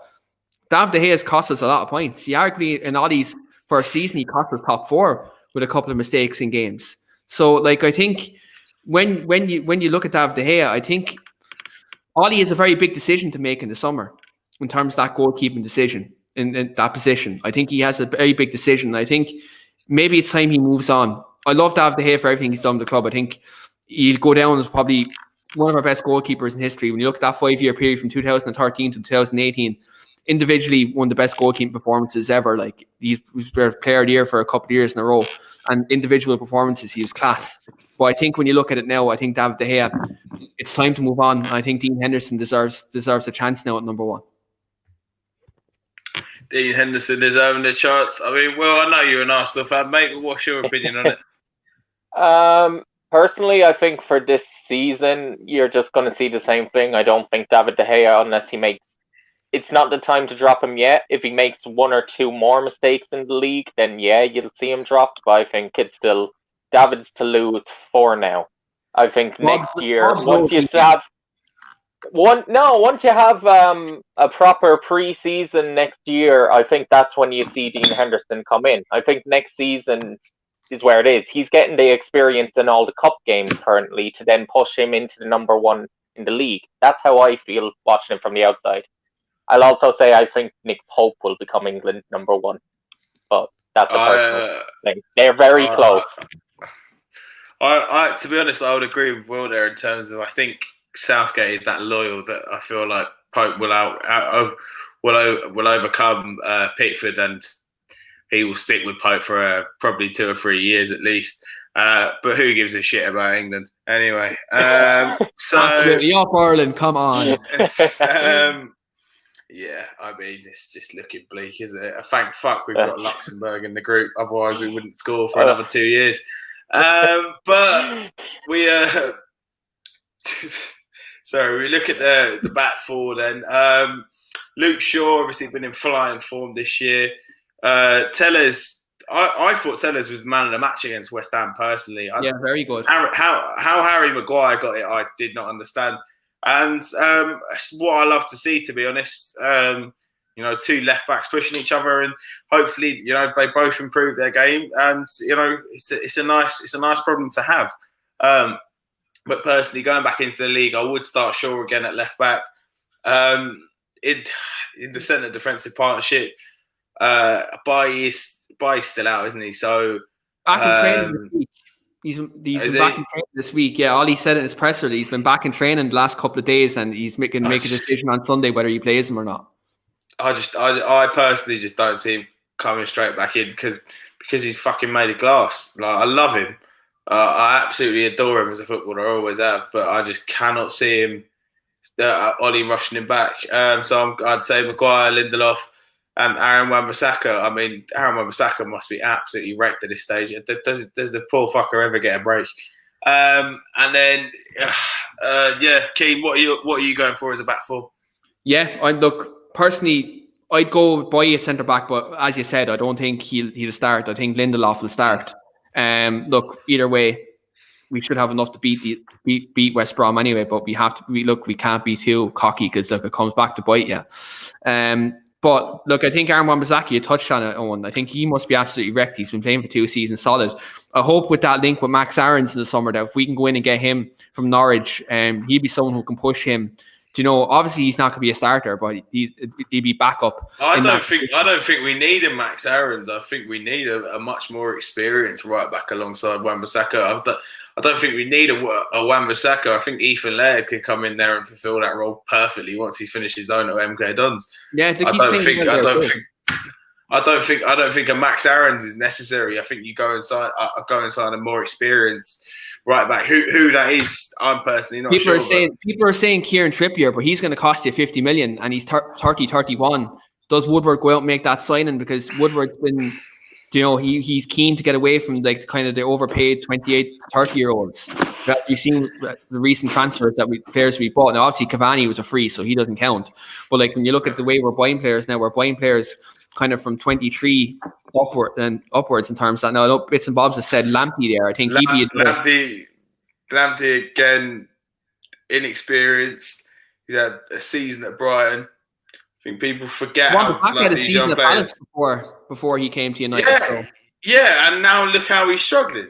David De Gea has cost us a lot of points. He arguably in Ollie's first season he cost us top four with a couple of mistakes in games. So I think when you look at David De Gea, I think Ollie has a very big decision to make in the summer in terms of that goalkeeping decision in that position. I think he has a very big decision. I think maybe it's time he moves on. I love David De Gea for everything he's done with the club. I think he'll go down as probably one of our best goalkeepers in history. When you look at that 5-year period from 2013 to 2018, individually one of the best goalkeeping performances ever. He's player of the year for a couple of years in a row, and individual performances, he was class. But I think when you look at it now, I think David De Gea, it's time to move on. I think Dean Henderson deserves a chance now at number one. Dean Henderson deserving the chance. I mean, well, I know you're an Arsenal fan, mate, but what's your opinion on it? Personally, I think for this season, you're just going to see the same thing. I don't think David De Gea, unless he makes... It's not the time to drop him yet. If he makes one or two more mistakes in the league, then yeah, you'll see him dropped. But I think it's still David's to lose for now. I think next year, once you have a proper pre-season next year, I think that's when you see Dean Henderson come in. I think next season is where it is. He's getting the experience in all the cup games currently to then push him into the number one in the league. That's how I feel watching him from the outside. I'll also say I think Nick Pope will become England's number one, but that's a personal thing. They're very close. To be honest, I would agree with Will there in terms of I think Southgate is that loyal that I feel like Pope will overcome Pickford, and he will stick with Pope for probably 2 or 3 years at least. But who gives a shit about England anyway? So absolutely, up Ireland, come on. Yeah, I mean, it's just looking bleak, isn't it? Thank fuck we've got Luxembourg in the group, otherwise we wouldn't score for another 2 years. But we sorry, we look at the back four then. Luke Shaw obviously been in flying form this year. Tellez, I thought Tellers was the man of the match against West Ham personally. Very good. How Harry Maguire got it, I did not understand. And it's what I love to see, to be honest. Two left backs pushing each other, and hopefully, they both improve their game. And it's a nice problem to have. But personally, going back into the league, I would start Shaw again at left back. In the centre defensive partnership, Bailly's still out, isn't he? So back in training this week. He's been back in training this week. Yeah, all he said in his press release, he's been back in training the last couple of days, and he's make a decision on Sunday whether he plays him or not. I personally just don't see him coming straight back in because he's fucking made of glass. Like, I love him. I absolutely adore him as a footballer. I always have, but I just cannot see him. Ollie rushing him back. So I'd say Maguire, Lindelof, and Aaron Wan-Bissaka. I mean, Aaron Wan-Bissaka must be absolutely wrecked at this stage. Does the poor fucker ever get a break? And then, Keane, what are you going for as a back four? Yeah, personally, I'd go buy a centre back, but as you said, I don't think he'll start. I think Lindelof will start. Either way, we should have enough to beat West Brom anyway. But we have to. We can't be too cocky because it comes back to bite you. But I think Aaron Wan-Bissaka, you touched on it, Owen. I think he must be absolutely wrecked. He's been playing for 2 seasons solid. I hope with that link with Max Aarons in the summer that if we can go in and get him from Norwich, he'd be someone who can push him. Obviously he's not going to be a starter, but he'd be backup. I don't think we need a Max Aarons. I think we need a much more experienced right back alongside Wan-Bissaka. I don't think we need a Wan-Bissaka. I think Ethan Laird could come in there and fulfil that role perfectly once he finishes loan at MK Dons. Yeah, I don't think a Max Aarons is necessary. I think you go inside a more experienced right back. Who that is, I'm personally not sure. People are saying Kieran Trippier, but he's going to cost you 50 million, and he's 31. Does Woodward go out and make that signing? Because Woodward's been, he's keen to get away from the overpaid 28, 30-year-olds. You've seen the recent transfers players we bought. Now, obviously Cavani was a free, so he doesn't count. But when you look at the way we're buying players now, we're buying players kind of from 23 upwards in terms of that. Now, bits and bobs have said Lamptey there. I think he'd be Lamptey again, inexperienced. He's had a season at Brighton. I think people forget how had a season at Palace before he came to United. And now look how he's struggling.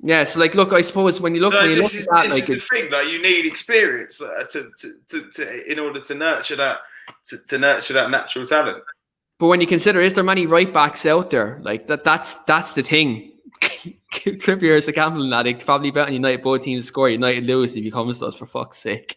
Yeah, so I suppose when you look at that, this is the thing. You need experience to in order to nurture that natural talent. But when you consider, is there many right backs out there? That's the thing. Trippier is a gambling addict. Probably bet on United both teams score. United lose if he comes to us, for fuck's sake.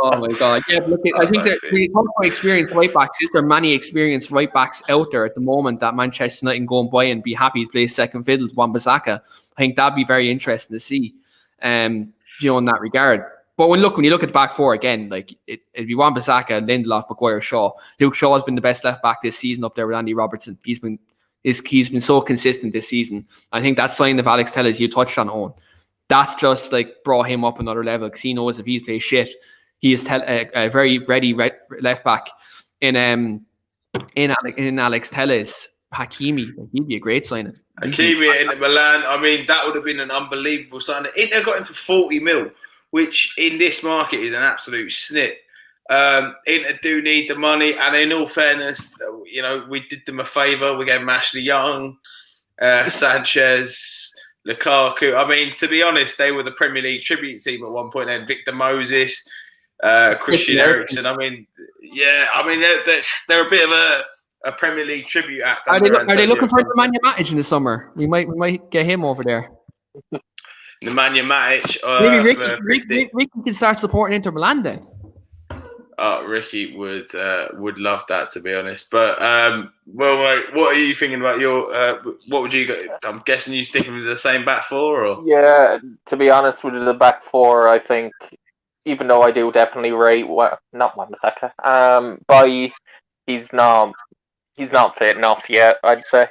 Oh my god! Yeah, I think that when you talk about experienced right backs, is there many experienced right backs out there at the moment that Manchester United can go and buy and be happy to play second fiddle to Wan-Bissaka? I think that'd be very interesting to see. In that regard. But when you look at the back four again, it'd be Wan-Bissaka, Lindelof, Maguire, Shaw. Luke Shaw has been the best left back this season up there with Andy Robertson. He's been so consistent this season. I think that sign of Alex Telles you touched on, Owen, that's just brought him up another level because he knows if he plays shit, he is a very ready left back in Alex Telles. Hakimi, he'd be a great signing. Hakimi in Milan, I mean, that would have been an unbelievable signing. Inter got him for 40 mil, which in this market is an absolute snip. Inter do need the money, and in all fairness, we did them a favour. We gave them Ashley Young, Sanchez, Lukaku. I mean, to be honest, they were the Premier League tribute team at one point. They had Victor Moses, Christian Eriksen. I mean, they're a bit of a Premier League tribute act. Are they looking for Nemanja Matic in the summer? We might get him over there. Nemanja Matic. Maybe Ricky can start supporting Inter Milan then. Ricky would love that, to be honest. But mate, what are you thinking about your? What would you go? I'm guessing you sticking with the same back four, or? Yeah, to be honest, with the back four, I think, even though I do definitely rate not Wan-Bissaka, Bailly, he's not fit enough yet, I'd say.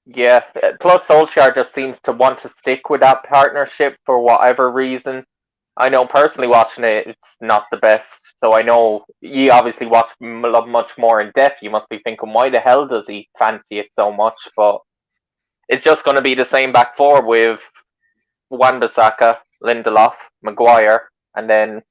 Yeah. Plus, Solskjaer just seems to want to stick with that partnership for whatever reason. I know personally watching it, it's not the best. So I know you obviously watch much more in depth. You must be thinking, why the hell does he fancy it so much? But it's just going to be the same back four with Wan-Bissaka, Lindelof, Maguire, and then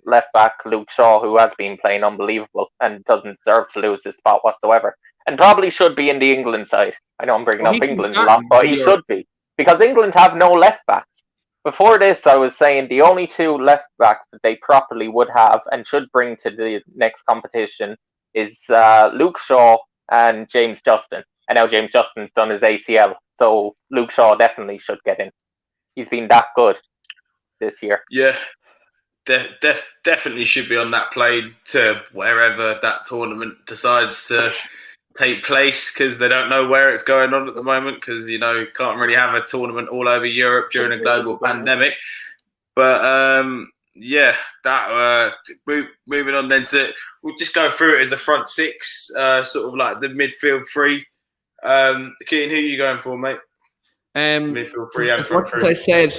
left back Luke Shaw, who has been playing unbelievable and doesn't deserve to lose his spot whatsoever, and probably should be in the England side. I know I'm bringing Oh, up he can England a start lot, but in he Europe. should be, because England have no left backs. Before this, I was saying the only two left backs that they properly would have and should bring to the next competition is Luke Shaw and James Justin. And now James Justin's done his ACL, so Luke Shaw definitely should get in. He's been that good this year. Yeah, definitely should be on that plane to wherever that tournament decides to take place, because they don't know where it's going on at the moment, because can't really have a tournament all over Europe during a global pandemic. But yeah, that moving on then to, we'll just go through it as a front six, sort of like the midfield three. Keane, who are you going for, mate? Midfield three and front three. As I said,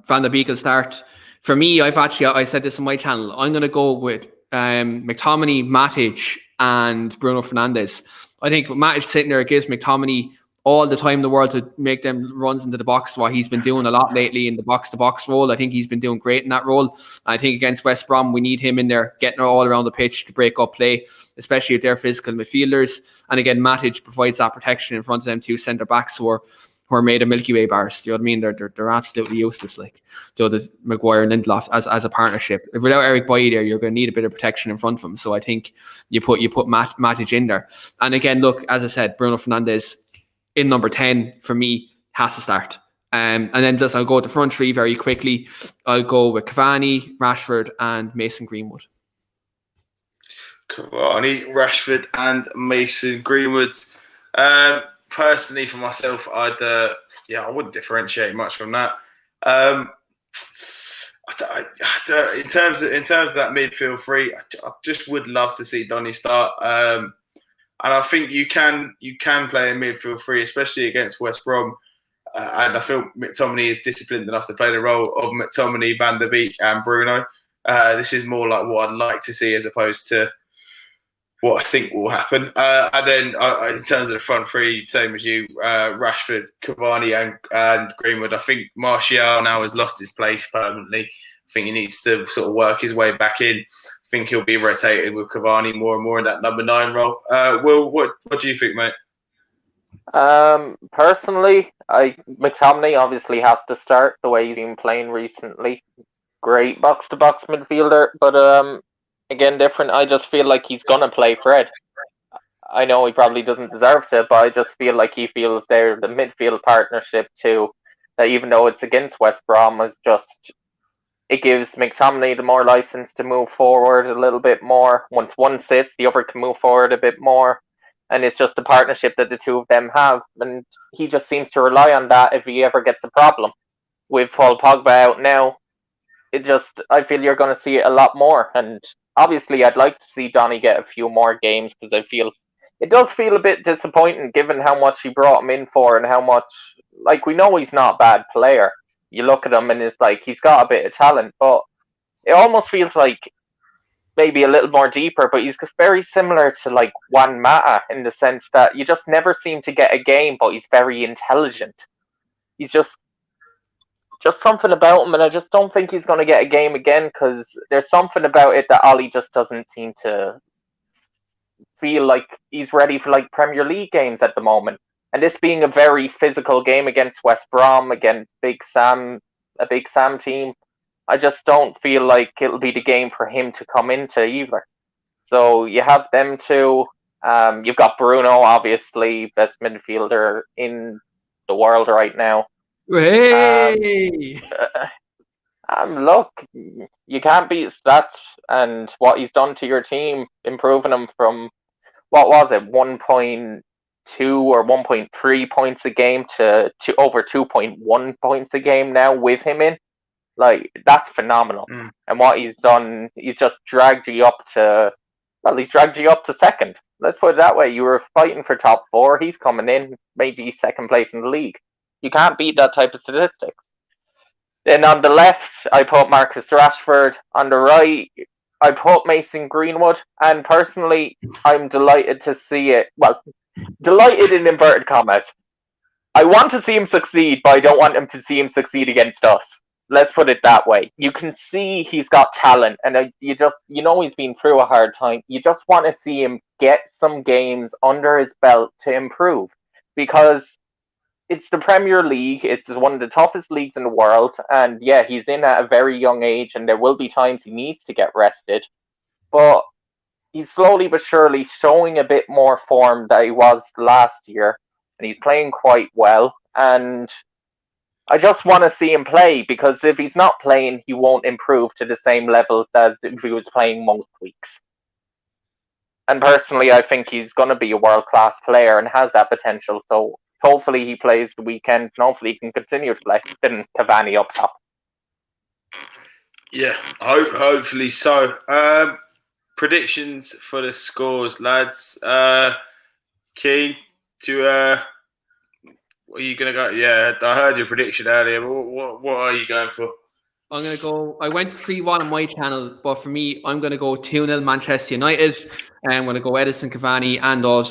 Van der Beek will start. For me, I said this on my channel, I'm going to go with McTominay, Matic, and Bruno Fernandes. I think Matic sitting there gives McTominay all the time in the world to make them runs into the box, what he's been doing a lot lately in the box-to-box role. I think he's been doing great in that role. I think against West Brom, we need him in there, getting all around the pitch to break up play, especially if they're physical midfielders. And again, Matic provides that protection in front of them two centre-backs who are made of Milky Way bars. Do you know what I mean? They're absolutely useless. Like, the Maguire and Lindelof as a partnership. If without Eric Bailly there, you're going to need a bit of protection in front of him. So I think you put Matic in there. And again, look, as I said, Bruno Fernandes in number 10 for me has to start. And then I'll go with the front three very quickly. I'll go with Cavani, Rashford, and Mason Greenwood. Cavani, Rashford, and Mason Greenwood. Personally, for myself, I wouldn't differentiate much from that. In terms of that midfield three, I just would love to see Donny start. And I think you can play a midfield three, especially against West Brom. And I feel McTominay is disciplined enough to play the role of McTominay, Van der Beek, and Bruno. This is more like what I'd like to see as opposed to what I think will happen. And then in terms of the front three, same as you, Rashford, Cavani, and Greenwood. I think Martial now has lost his place permanently. I think he needs to sort of work his way back in. I think he'll be rotated with Cavani more and more in that number 9 role. Will, what do you think, mate? Personally, McTominay obviously has to start the way he's been playing recently. Great box-to-box midfielder, but again, different. I just feel like he's going to play Fred. I know he probably doesn't deserve to, but I just feel like he feels they're the midfield partnership too. That even though it's against West Brom, it gives McTominay the more license to move forward a little bit more. Once one sits, the other can move forward a bit more. And it's just a partnership that the two of them have. And he just seems to rely on that if he ever gets a problem. With Paul Pogba out now, I feel you're going to see it a lot more. And obviously, I'd like to see Donny get a few more games, because I feel it does feel a bit disappointing given how much he brought him in for and how much, like, we know he's not a bad player. You look at him and it's like he's got a bit of talent, but it almost feels like maybe a little more deeper, but he's very similar to like Juan Mata in the sense that you just never seem to get a game, but he's very intelligent. He's just something about him, and I just don't think he's going to get a game again, because there's something about it that Ollie just doesn't seem to feel like he's ready for like Premier League games at the moment. And this being a very physical game against West Brom, against a Big Sam team, I just don't feel like it'll be the game for him to come into either. So you have them two. You've got Bruno, obviously, best midfielder in the world right now. Hey! Look, you can't beat stats and what he's done to your team, improving them from, what was it, 1.2 or 1.3 points a game to over 2.1 points a game now with him in. Like, that's phenomenal. And what he's done, he's just dragged you up to second. Let's put it that way. You were fighting for top 4. He's coming in, made you second place in the league. You can't beat that type of statistics. Then on the left, I put Marcus Rashford. On the right, I put Mason Greenwood. And personally, I'm delighted to see it. Well, delighted in inverted commas. I want to see him succeed, but I don't want him to see him succeed against us. Let's put it that way. You can see he's got talent, and you know he's been through a hard time. You just want to see him get some games under his belt to improve, because it's the Premier League. It's one of the toughest leagues in the world, and yeah, he's in at a very young age, and there will be times he needs to get rested. But he's slowly but surely showing a bit more form that he was last year, and he's playing quite well. And I just want to see him play, because if he's not playing, he won't improve to the same level as if he was playing most weeks. And personally, I think he's going to be a world-class player and has that potential. So hopefully he plays the weekend, and hopefully he can continue to play. Then Cavani up top. Yeah, hopefully so. Predictions for the scores, lads. Keen to what are you gonna go? Yeah, I heard your prediction earlier. What are you going for? I'm going to go. I went 3-1 on my channel, but for me, I'm going to go 2-0 Manchester United. And I'm going to go Edison Cavani, and as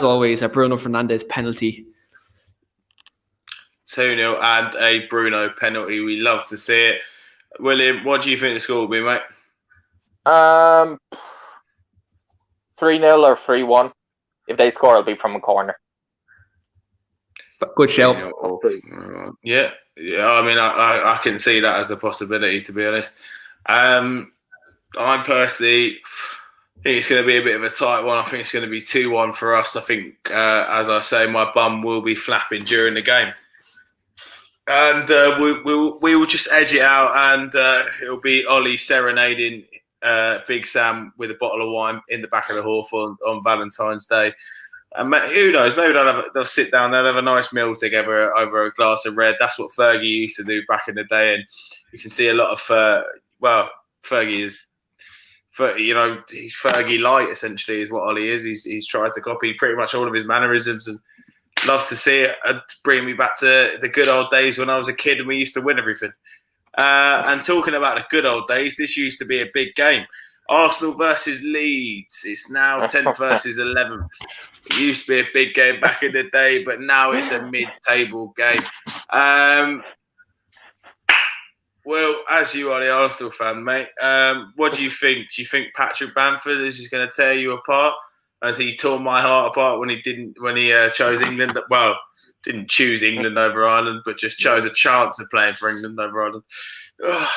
always, a Bruno Fernandes penalty. 2-0 and a Bruno penalty. We love to see it. William, what do you think the score will be, mate? 3-0 or 3-1. If they score, it'll be from a corner. Good shout. Yeah. I mean, I can see that as a possibility, to be honest. I personally think it's going to be a bit of a tight one. I think it's going to be 2-1 for us. I think, as I say, my bum will be flapping during the game. And we will just edge it out, and it'll be Ollie serenading Big Sam with a bottle of wine in the back of the Hawthorn on Valentine's Day. And who knows? Maybe they'll sit down. They'll have a nice meal together over a glass of red. That's what Fergie used to do back in the day. And you can see a lot of Fergie is, he's Fergie light essentially is what Ollie is. He's tried to copy pretty much all of his mannerisms, and loves to see it. Bring me back to the good old days when I was a kid and we used to win everything. And talking about the good old days, this used to be a big game. Arsenal versus Leeds. It's now 10th versus 11th. It used to be a big game back in the day, but now it's a mid-table game. Well, as you are the Arsenal fan, mate, what do you think? Do you think Patrick Bamford is just going to tear you apart? As he tore my heart apart when he chose England. Well, didn't choose England over Ireland, but just chose a chance of playing for England over Ireland. Ugh.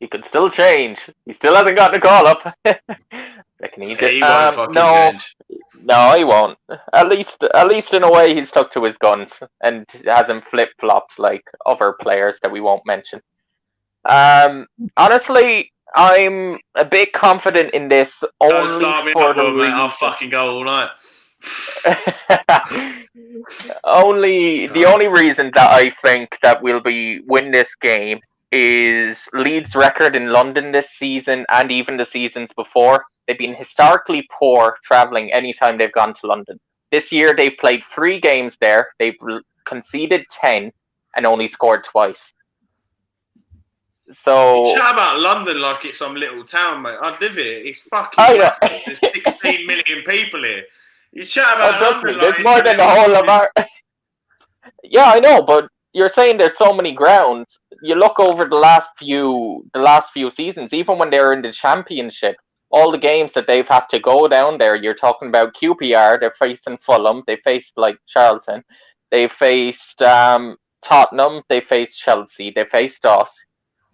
He could still change. He still hasn't gotten a call up. He won't fucking change. No, he won't. At least in a way, he's stuck to his guns and hasn't flip-flopped like other players that we won't mention. Honestly, I'm a bit confident in this. Don't start me up, mate. I'll fucking go all night. The only reason that I think that we'll win this game is Leeds' record in London this season, and even the seasons before. They've been historically poor travelling anytime they've gone to London. This year they've played 3 games there. They've conceded 10 and only scored twice. So you chat about London like it's some little town, mate. I live here. It's fucking massive. There's 16 million people here. You chat about London like it's more than the whole of our. Yeah, I know, but you're saying there's so many grounds. You look over the last few seasons, even when they were in the Championship, all the games that they've had to go down there. You're talking about QPR. They're facing Fulham. They faced Charlton. They faced Tottenham. They faced Chelsea. They faced us.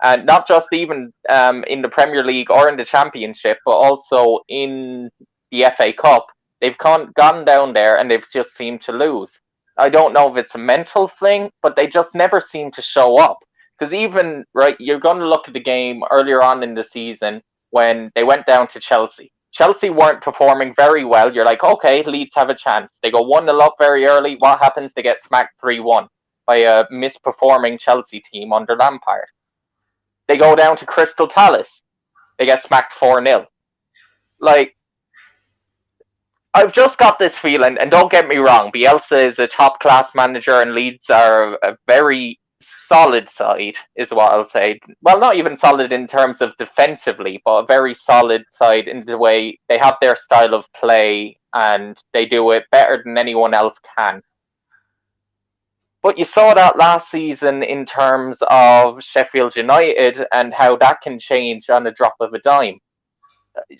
And not just even in the Premier League or in the Championship, but also in the FA Cup. They've gone down there and they've just seemed to lose. I don't know if it's a mental thing, but they just never seem to show up. Because even, you're going to look at the game earlier on in the season when they went down to Chelsea. Chelsea weren't performing very well. You're like, okay, Leeds have a chance. They go 1-0 up very early. What happens? They get smacked 3-1 by a misperforming Chelsea team under Lampard. They go down to Crystal Palace. They get smacked 4-0. I've just got this feeling, and don't get me wrong, Bielsa is a top-class manager and Leeds are a very solid side, is what I'll say. Well, not even solid in terms of defensively, but a very solid side in the way they have their style of play and they do it better than anyone else can. But you saw that last season in terms of Sheffield United and how that can change on the drop of a dime.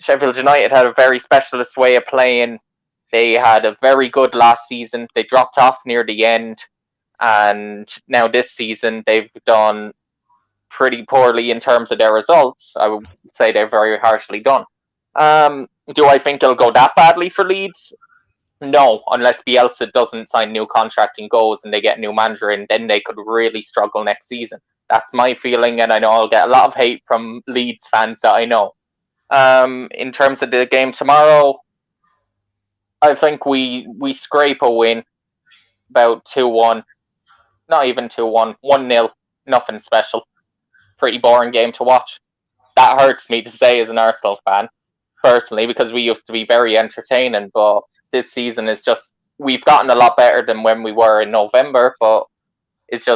Sheffield United had a very specialist way of playing. They had a very good last season. They dropped off near the end. And now this season, they've done pretty poorly in terms of their results. I would say they're very harshly done. Do I think it'll go that badly for Leeds? No, unless Bielsa doesn't sign new contract and goes and they get a new manager in, then they could really struggle next season. That's my feeling, and I know I'll get a lot of hate from Leeds fans that I know. In terms of the game tomorrow, I think we scrape a win, about 2-1. Not even 2-1, 1-0, nothing special. Pretty boring game to watch. That hurts me to say as an Arsenal fan, personally, because we used to be very entertaining, but this season is just, we've gotten a lot better than when we were in November, but it's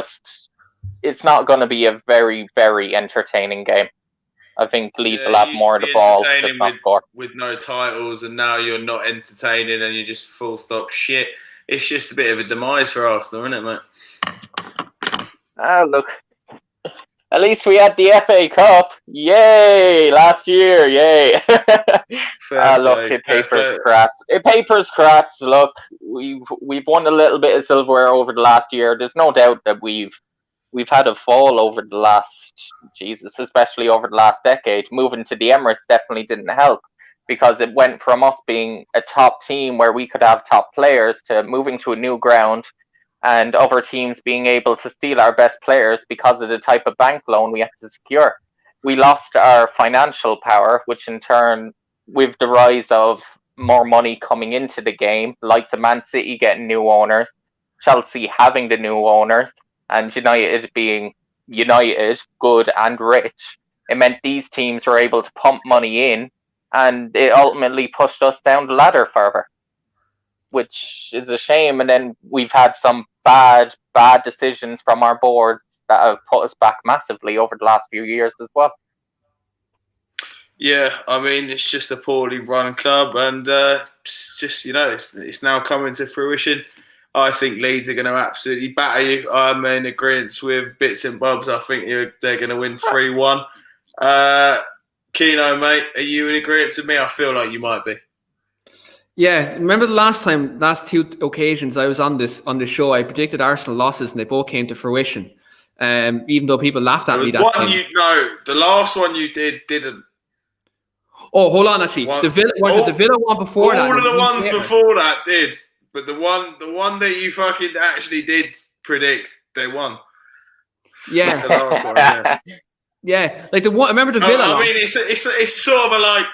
not going to be a very, very entertaining game. I think Leeds will have more of the ball, just not score. With no titles, and now you're not entertaining and you're just full stop shit. It's just a bit of a demise for Arsenal, isn't it, mate? Look, at least we had the FA Cup. Yay! Last year, yay! Look, it papers crats. It papers crats. Look, we've won a little bit of silverware over the last year. There's no doubt that we've had a fall over the last, especially over the last decade. Moving to the Emirates definitely didn't help, because it went from us being a top team where we could have top players to moving to a new ground and other teams being able to steal our best players because of the type of bank loan we have to secure. We lost our financial power, which in turn, with the rise of more money coming into the game, likes of Man City getting new owners, Chelsea having the new owners, and United being United, good and rich, it meant these teams were able to pump money in, and it ultimately pushed us down the ladder further, which is a shame. And then we've had some bad decisions from our boards that have put us back massively over the last few years as well. Yeah, I mean, it's just a poorly run club, and it's now coming to fruition. I think Leeds are going to absolutely batter you. I'm in agreement with bits and bobs. I think they're going to win 3-1. Keno, mate, are you in agreement with me? I feel like you might be. Yeah, remember the last two occasions I was on this show, I predicted Arsenal losses and they both came to fruition. Even though people laughed at me that time. The last one you didn't. Oh, hold on, actually. The Villa one before that. All of the ones before that did. But the one that you fucking actually did predict, they won. Yeah. Like the last one, yeah. Yeah, like the one. I remember the Villa. I mean, it's sort of like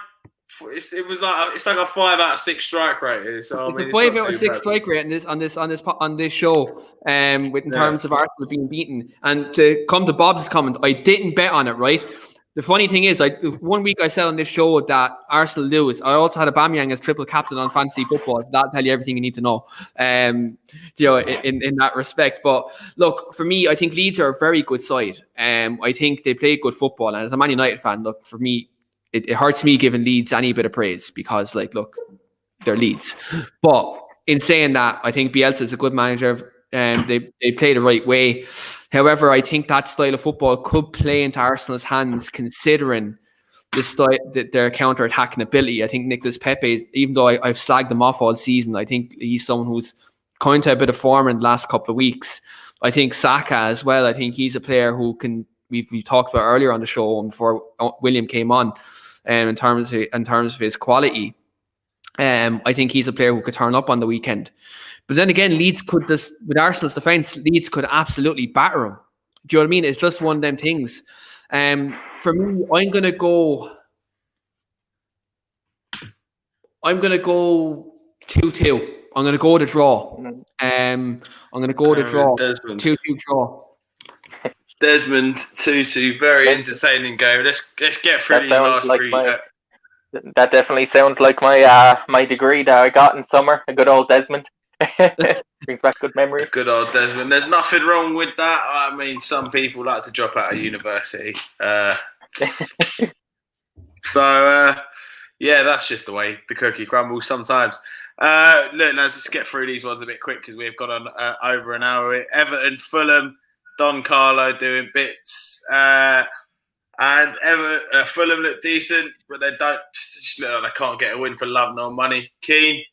it's like a 5 out of 6 strike rate. So I mean, it's a 5 out of 6 strike rate on this show. In terms of Arsenal being beaten, and to come to Bob's comment, I didn't bet on it. Right. The funny thing is, 1 week I said on this show that Arsenal lose. I also had Aubameyang as triple captain on fantasy football. So that'll tell you everything you need to know. In that respect. But look, for me, I think Leeds are a very good side. I think they play good football. And as a Man United fan, look, for me, it hurts me giving Leeds any bit of praise because, look, they're Leeds. But in saying that, I think Bielsa is a good manager. They play the right way. However, I think that style of football could play into Arsenal's hands, considering the style, their counter-attacking ability. I think Nicolas Pepe, even though I've slagged him off all season, I think he's someone who's coming to a bit of form in the last couple of weeks. I think Saka as well. I think he's a player who can. We talked about earlier on the show before William came on, in terms of his quality. I think he's a player who could turn up on the weekend. But then again, Leeds could just, with Arsenal's defence, Leeds could absolutely batter them. Do you know what I mean? It's just one of them things. For me, I'm going to go 2-2. I'm going to go with a draw. I'm going to go with a draw. 2-2 draw. Desmond, 2-2. Very entertaining game. Let's get through these last three. That definitely sounds like my degree that I got in summer. A good old Desmond. Brings back good memories. Good old Desmond. There's nothing wrong with that. I mean, some people like to drop out of university. Yeah, that's just the way the cookie crumbles sometimes. Look, let's just get through these ones a bit quick because we've got on over an hour. Everton, Fulham, Don Carlo doing bits. And Fulham look decent, but they just look like they can't get a win for love nor money. Keane,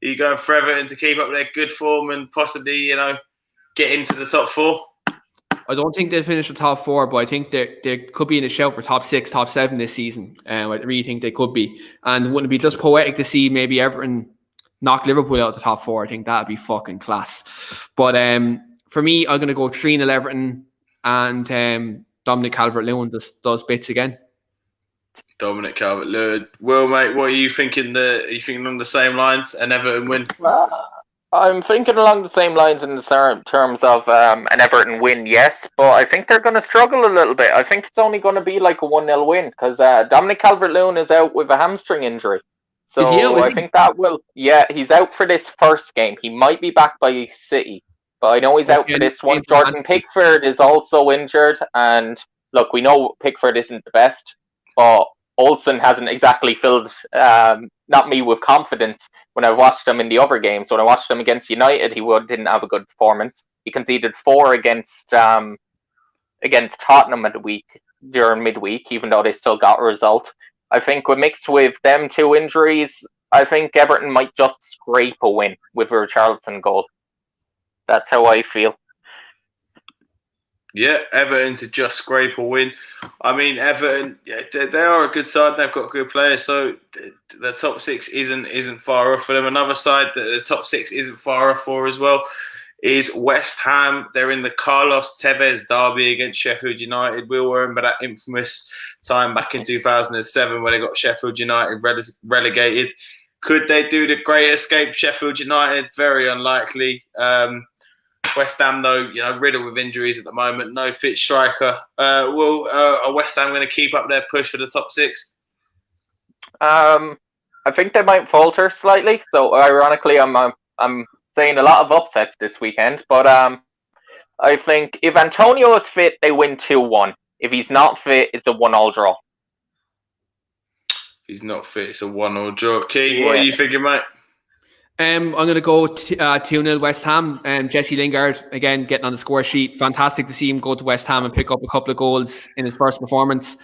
are you going for Everton to keep up their good form and possibly, get into the top 4? I don't think they'll finish the top 4, but I think they could be in a shout for top 6, top 7 this season. I really think they could be. And wouldn't it be just poetic to see maybe Everton knock Liverpool out of the top 4? I think that'd be fucking class. But for me, I'm going to go 3-0 Everton, and Dominic Calvert-Lewin does bits again. Dominic Calvert-Lewin. Will, mate, what are you thinking? Are you thinking along the same lines? An Everton win? I'm thinking along the same lines in the terms of an Everton win, yes, but I think they're going to struggle a little bit. I think it's only going to be like a 1-0 win because Dominic Calvert-Lewin is out with a hamstring injury. So is he out, I think that will... Yeah, he's out for this first game. He might be back by City, but I know he's out for this one. Jordan Pickford is also injured, and look, we know Pickford isn't the best, but Olsen hasn't exactly filled not me with confidence when I watched him in the other games. When I watched him against United, he didn't have a good performance. He conceded 4 against Tottenham during midweek, even though they still got a result. I think mixed with them 2 injuries, I think Everton might just scrape a win with a Richarlison goal. That's how I feel. Yeah, Everton to just scrape a win. I mean, Everton, they are a good side. They've got good players, so the top 6 isn't far off for them. Another side that the top 6 isn't far off for as well is West Ham. They're in the Carlos Tevez derby against Sheffield United. We'll remember that infamous time back in 2007 when they got Sheffield United relegated. Could they do the great escape Sheffield United? Very unlikely. West Ham, though, riddled with injuries at the moment. No fit striker. Are West Ham going to keep up their push for the top 6? I think they might falter slightly. So, ironically, I'm saying a lot of upsets this weekend. But I think if Antonio is fit, they win 2-1. If he's not fit, it's a 1-1 draw. If he's not fit, it's a 1-1 draw. Keane, what are you thinking, mate? I'm going to go 2-0 West Ham. Jesse Lingard, again, getting on the score sheet. Fantastic to see him go to West Ham and pick up a couple of goals in his first performance.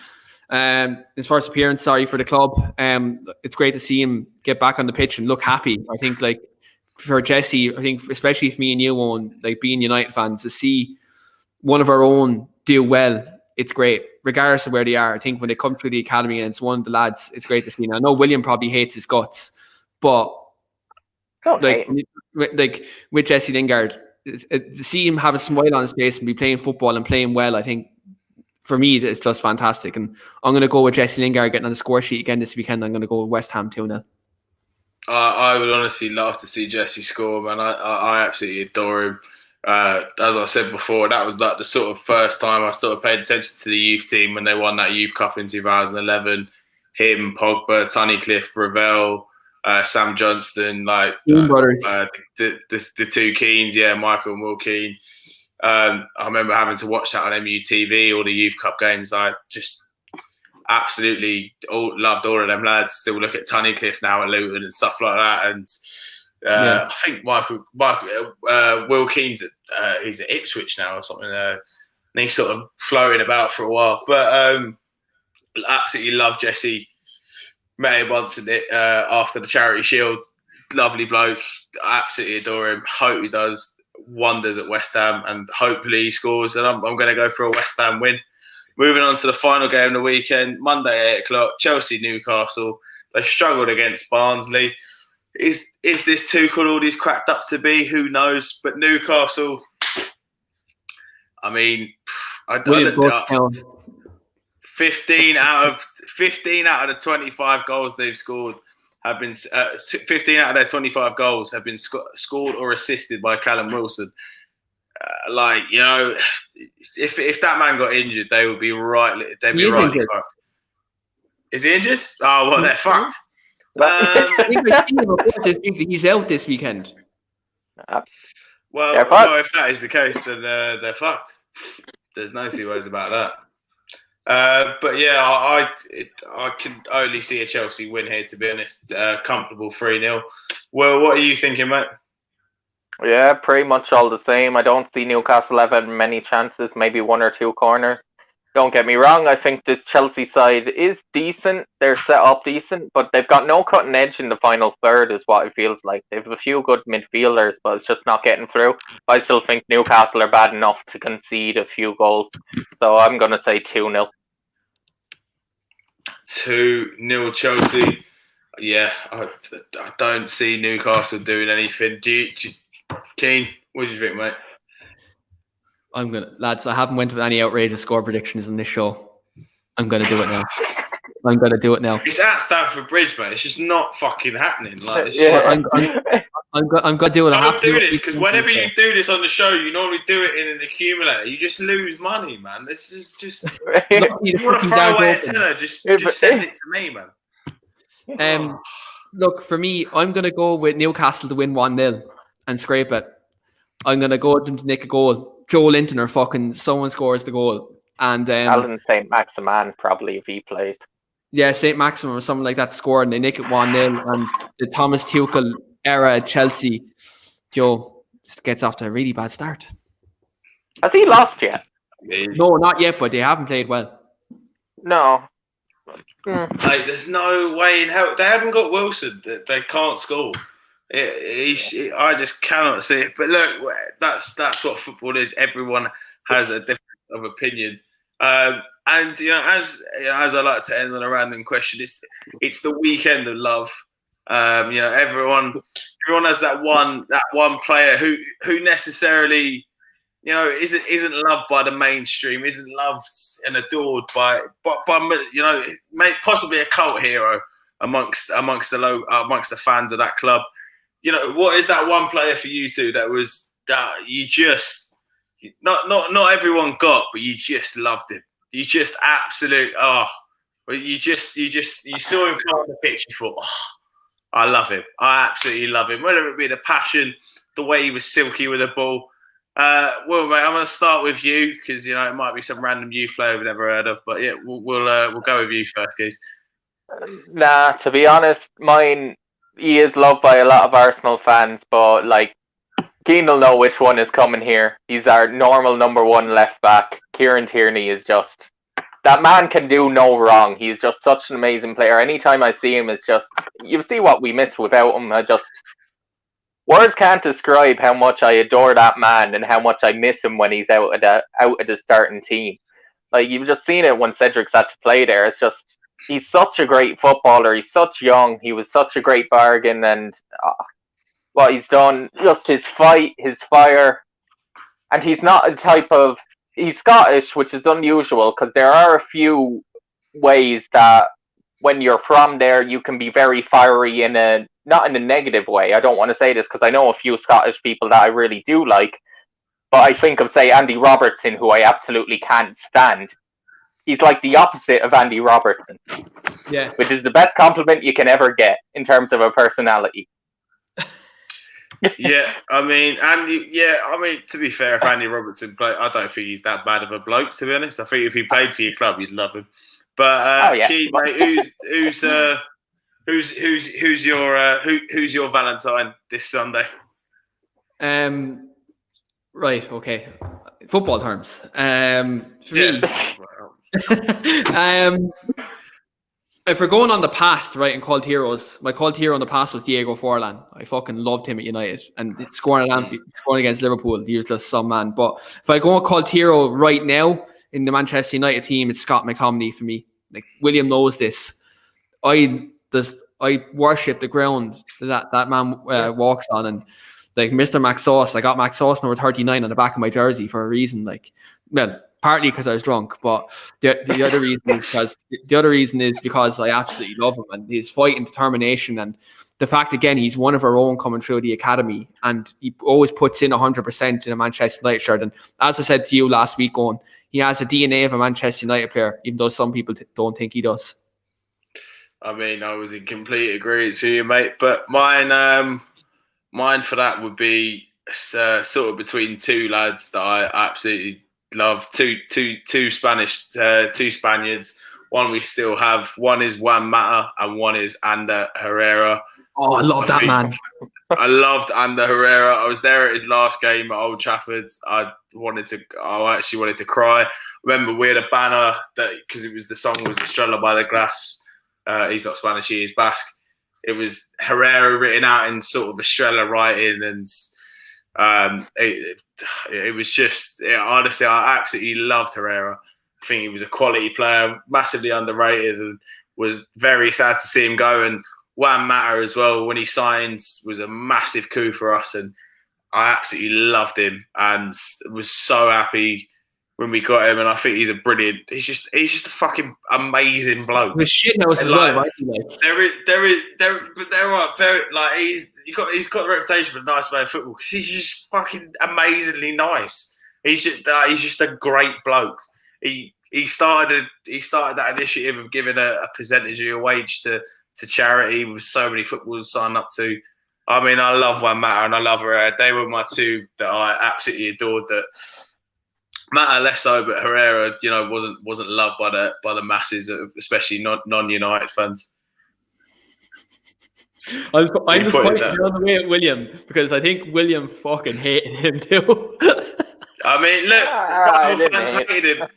His first appearance, for the club. It's great to see him get back on the pitch and look happy. I think, for Jesse, I think especially if me and you own, being United fans, to see one of our own do well, it's great, regardless of where they are. I think when they come through the academy and it's one of the lads, it's great to see. Now, I know William probably hates his guts, but with Jesse Lingard, to see him have a smile on his face and be playing football and playing well, I think for me it's just fantastic. And I'm going to go with Jesse Lingard getting on the score sheet again this weekend. I'm going to go with West Ham 2-0. I would honestly love to see Jesse score, man. I absolutely adore him. As I said before, that was the sort of first time I sort of paid attention to the youth team when they won that Youth Cup in 2011. Him, Pogba, Tunnicliffe, Ravel, Sam Johnston, brothers. The 2 Keanes, Michael and Will Keane. I remember having to watch that on MUTV, all the Youth Cup games. I just absolutely loved all of them lads. Still look at Tunnicliffe now at Luton and stuff like that. And I think Will Keane's he's at Ipswich now or something. And he's sort of floating about for a while. But absolutely love Jesse. Met him once after the Charity Shield. Lovely bloke. Absolutely adore him. Hope he does wonders at West Ham and hopefully he scores. And I'm going to go for a West Ham win. Moving on to the final game of the weekend, Monday 8:00, Chelsea-Newcastle. They struggled against Barnsley. Is this Tuchel all he's cracked up to be? Who knows? But Newcastle, I mean, I don't know. 15 out of the 25 goals they've scored have been 15 out of their 25 goals have been scored or assisted by Callum Wilson. If that man got injured, they would be right. They'd be rightly fucked. Is he injured? Oh, well, they're fucked. I think he's out this weekend. Well, if that is the case, then they're fucked. There's no two ways about that. But yeah, I can only see a Chelsea win here, to be honest. Comfortable 3-0. Well, what are you thinking, mate? Yeah, pretty much all the same. I don't see Newcastle having many chances, maybe one or two corners. Don't get me wrong, I think this Chelsea side is decent. They're set up decent, but they've got no cutting edge in the final third, is what it feels like. They've a few good midfielders, but it's just not getting through. I still think Newcastle are bad enough to concede a few goals. So I'm going to say 2-0. 2-0 Chelsea. Yeah, I don't see Newcastle doing anything. Keane, what do you think, mate? Lads, I haven't went with any outrageous score predictions in this show. I'm gonna do it now. I'm gonna do it now. It's at Stamford Bridge, mate. It's just not fucking happening. Like, I'm gonna do it. Don't do this, because whenever you do this on the show, you normally do it in an accumulator. You just lose money, man. This is just. You want to throw away a tenner? Just send it to me, man. Look, for me, I'm gonna go with Newcastle to win 1-0 and scrape it. I'm gonna go with them to nick a goal. Joe Linton or fucking someone scores the goal. And Alan St. Maximan probably if he plays. Yeah, St. Maximin or something like that scored and they nick it 1-0. And the Thomas Tuchel era at Chelsea, Joe just gets off to a really bad start. Has he lost yet? No, not yet, but they haven't played well. No. Like, there's no way in hell. They haven't got Wilson. They can't score. I just cannot see it. But look, that's what football is. Everyone has a difference of opinion. And as I like to end on a random question, it's the weekend of love. Everyone has that one player who necessarily isn't loved by the mainstream, isn't loved and adored by possibly a cult hero amongst the fans of that club. What is that one player for you two that you just not everyone got, but you just loved him. You just you saw him come on the pitch, you thought, I love him. I absolutely love him. Whether it be the passion, the way he was silky with the ball. Well, mate, I'm going to start with you because it might be some random youth player we've never heard of, but yeah, we'll go with you first, guys. Nah, to be honest, mine. He is loved by a lot of Arsenal fans, but Keane will know which one is coming here. He's our normal number one left back. Kieran Tierney is just that man can do no wrong. He's just such an amazing player. Anytime I see him, it's just you see what we missed without him. Words can't describe how much I adore that man and how much I miss him when he's out of the starting team. Like you've just seen it when Cedric's had to play there. It's just. He's such a great footballer. He's such young. He was such a great bargain, and what he's done, just his fight, his fire, and he's not a type of. He's Scottish, which is unusual because there are a few ways that when you're from there, you can be very fiery not in a negative way. I don't want to say this because I know a few Scottish people that I really do like, but I think of say Andy Robertson, who I absolutely can't stand. He's like the opposite of Andy Robertson. Yeah. Which is the best compliment you can ever get in terms of a personality. To be fair, if Andy Robertson played, I don't think he's that bad of a bloke, to be honest. I think if he played for your club, you'd love him. But Keith, mate, who's your Valentine this Sunday? Right, okay. Football terms. For me, if we're going on the past, right, and called heroes, my called hero in the past was Diego Forlan. I fucking loved him at United and scoring against Liverpool. He was just some man. But if I go on called hero right now in the Manchester United team, it's Scott McTominay for me. Like William knows this. I worship the ground that man walks on, and like Mr. Max Sauce, I got Max Sauce number 39 on the back of my jersey for a reason. Partly because I was drunk, but the other reason is because I absolutely love him and his fight and determination, and the fact again he's one of our own coming through the academy, and he always puts in 100% in a Manchester United shirt. And as I said to you last week, he has a DNA of a Manchester United player, even though some people don't think he does. I mean, I was in complete agreement with you, mate. But mine for that would be sort of between two lads that I absolutely love. Two Spaniards. One we still have. One is Juan Mata and one is Ander Herrera. Oh, I love that man. I loved Ander Herrera. I was there at his last game at Old Trafford. I actually wanted to cry. I remember we had a banner that because the song was Estrella by the Glass. He's not Spanish, he is Basque. It was Herrera written out in sort of Estrella writing, and it was just honestly, I absolutely loved Herrera. I think he was a quality player, massively underrated, and was very sad to see him go. And Juan Mata as well, when he signed, was a massive coup for us, and I absolutely loved him and was so happy when we got him. And I think he's a brilliant. He's just a fucking amazing bloke. With shithouse as well, right? There are very like he's got the reputation for a nice man of football because he's just fucking amazingly nice. He's just a great bloke. He started that initiative of giving a percentage of your wage to charity with so many footballers signed up to. I mean, I love Juan Mata and I love Herrera. They were my two that I absolutely adored. That Mata less so, but Herrera, wasn't loved by the masses, especially non-United fans. I'm just pointing the other way at William because I think William fucking hated him too. I mean, look, rival fans hated him.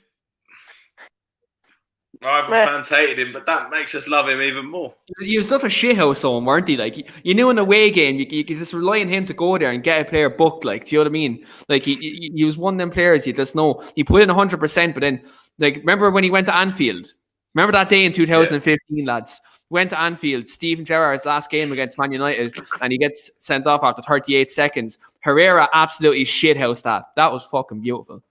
Fans hated him, but that makes us love him even more. He was such a shithouse on, weren't he? Like you knew in a away game, you could just rely on him to go there and get a player booked. Like, do you know what I mean? Like he was one of them players you just know he put in 100%. But then, like, remember when he went to Anfield? Remember that day in 2015, lads? Went to Anfield. Steven Gerrard's last game against Man United, and he gets sent off after 38 seconds. Herrera absolutely shithoused that. That was fucking beautiful.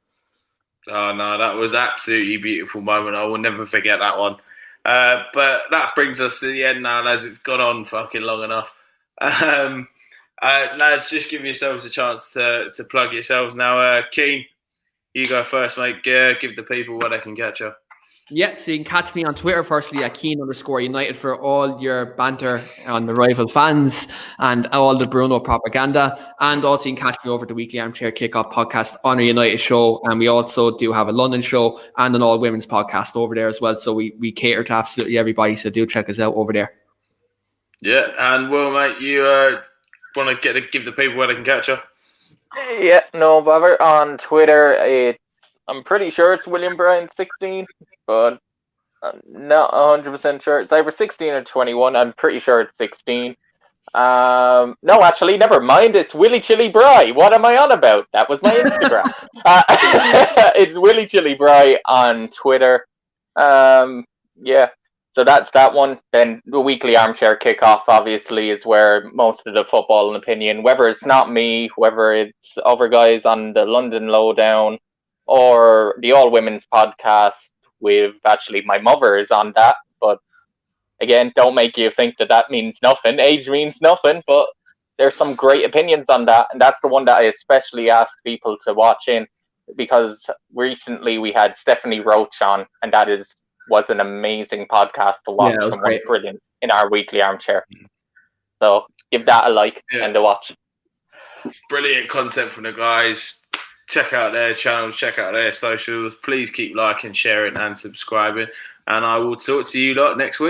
Oh, no, that was absolutely beautiful moment. I will never forget that one. But that brings us to the end now, lads. We've gone on fucking long enough. Lads, just give yourselves a chance to plug yourselves now. Keen, you go first, mate. Give the people where they can catch you. Yeah, so you can catch me on Twitter, firstly, at Keen_United for all your banter on the rival fans and all the Bruno propaganda. And also you can catch me over the weekly Armchair Kickoff podcast on our United show. And we also do have a London show and an all-women's podcast over there as well. So we cater to absolutely everybody. So do check us out over there. Yeah, and Will, mate, you want to give the people where they can catch you? Yeah, no bother. On Twitter, I'm pretty sure it's William Bryan 16, but I'm not 100% sure. It's either 16 or 21. I'm pretty sure it's 16. No, actually, never mind. It's Willy Chili Bry. What am I on about? That was my Instagram. It's Willy Chili Bry on Twitter. Yeah, so that's that one. Then the weekly Armchair Kickoff, obviously, is where most of the football and opinion, whether it's not me, whether it's other guys on the London Lowdown, or the All Women's podcast with actually my mother is on that. But again, don't make you think that means nothing. Age means nothing, but there's some great opinions on that. And that's the one that I especially ask people to watch in because recently we had Stephanie Roach on, and that was an amazing podcast to watch. Yeah, it was great. Brilliant in our weekly armchair. So give that a like and a watch. Brilliant content from the guys. Check out their channels, check out their socials. Please keep liking, sharing, and subscribing. And I will talk to you lot next week.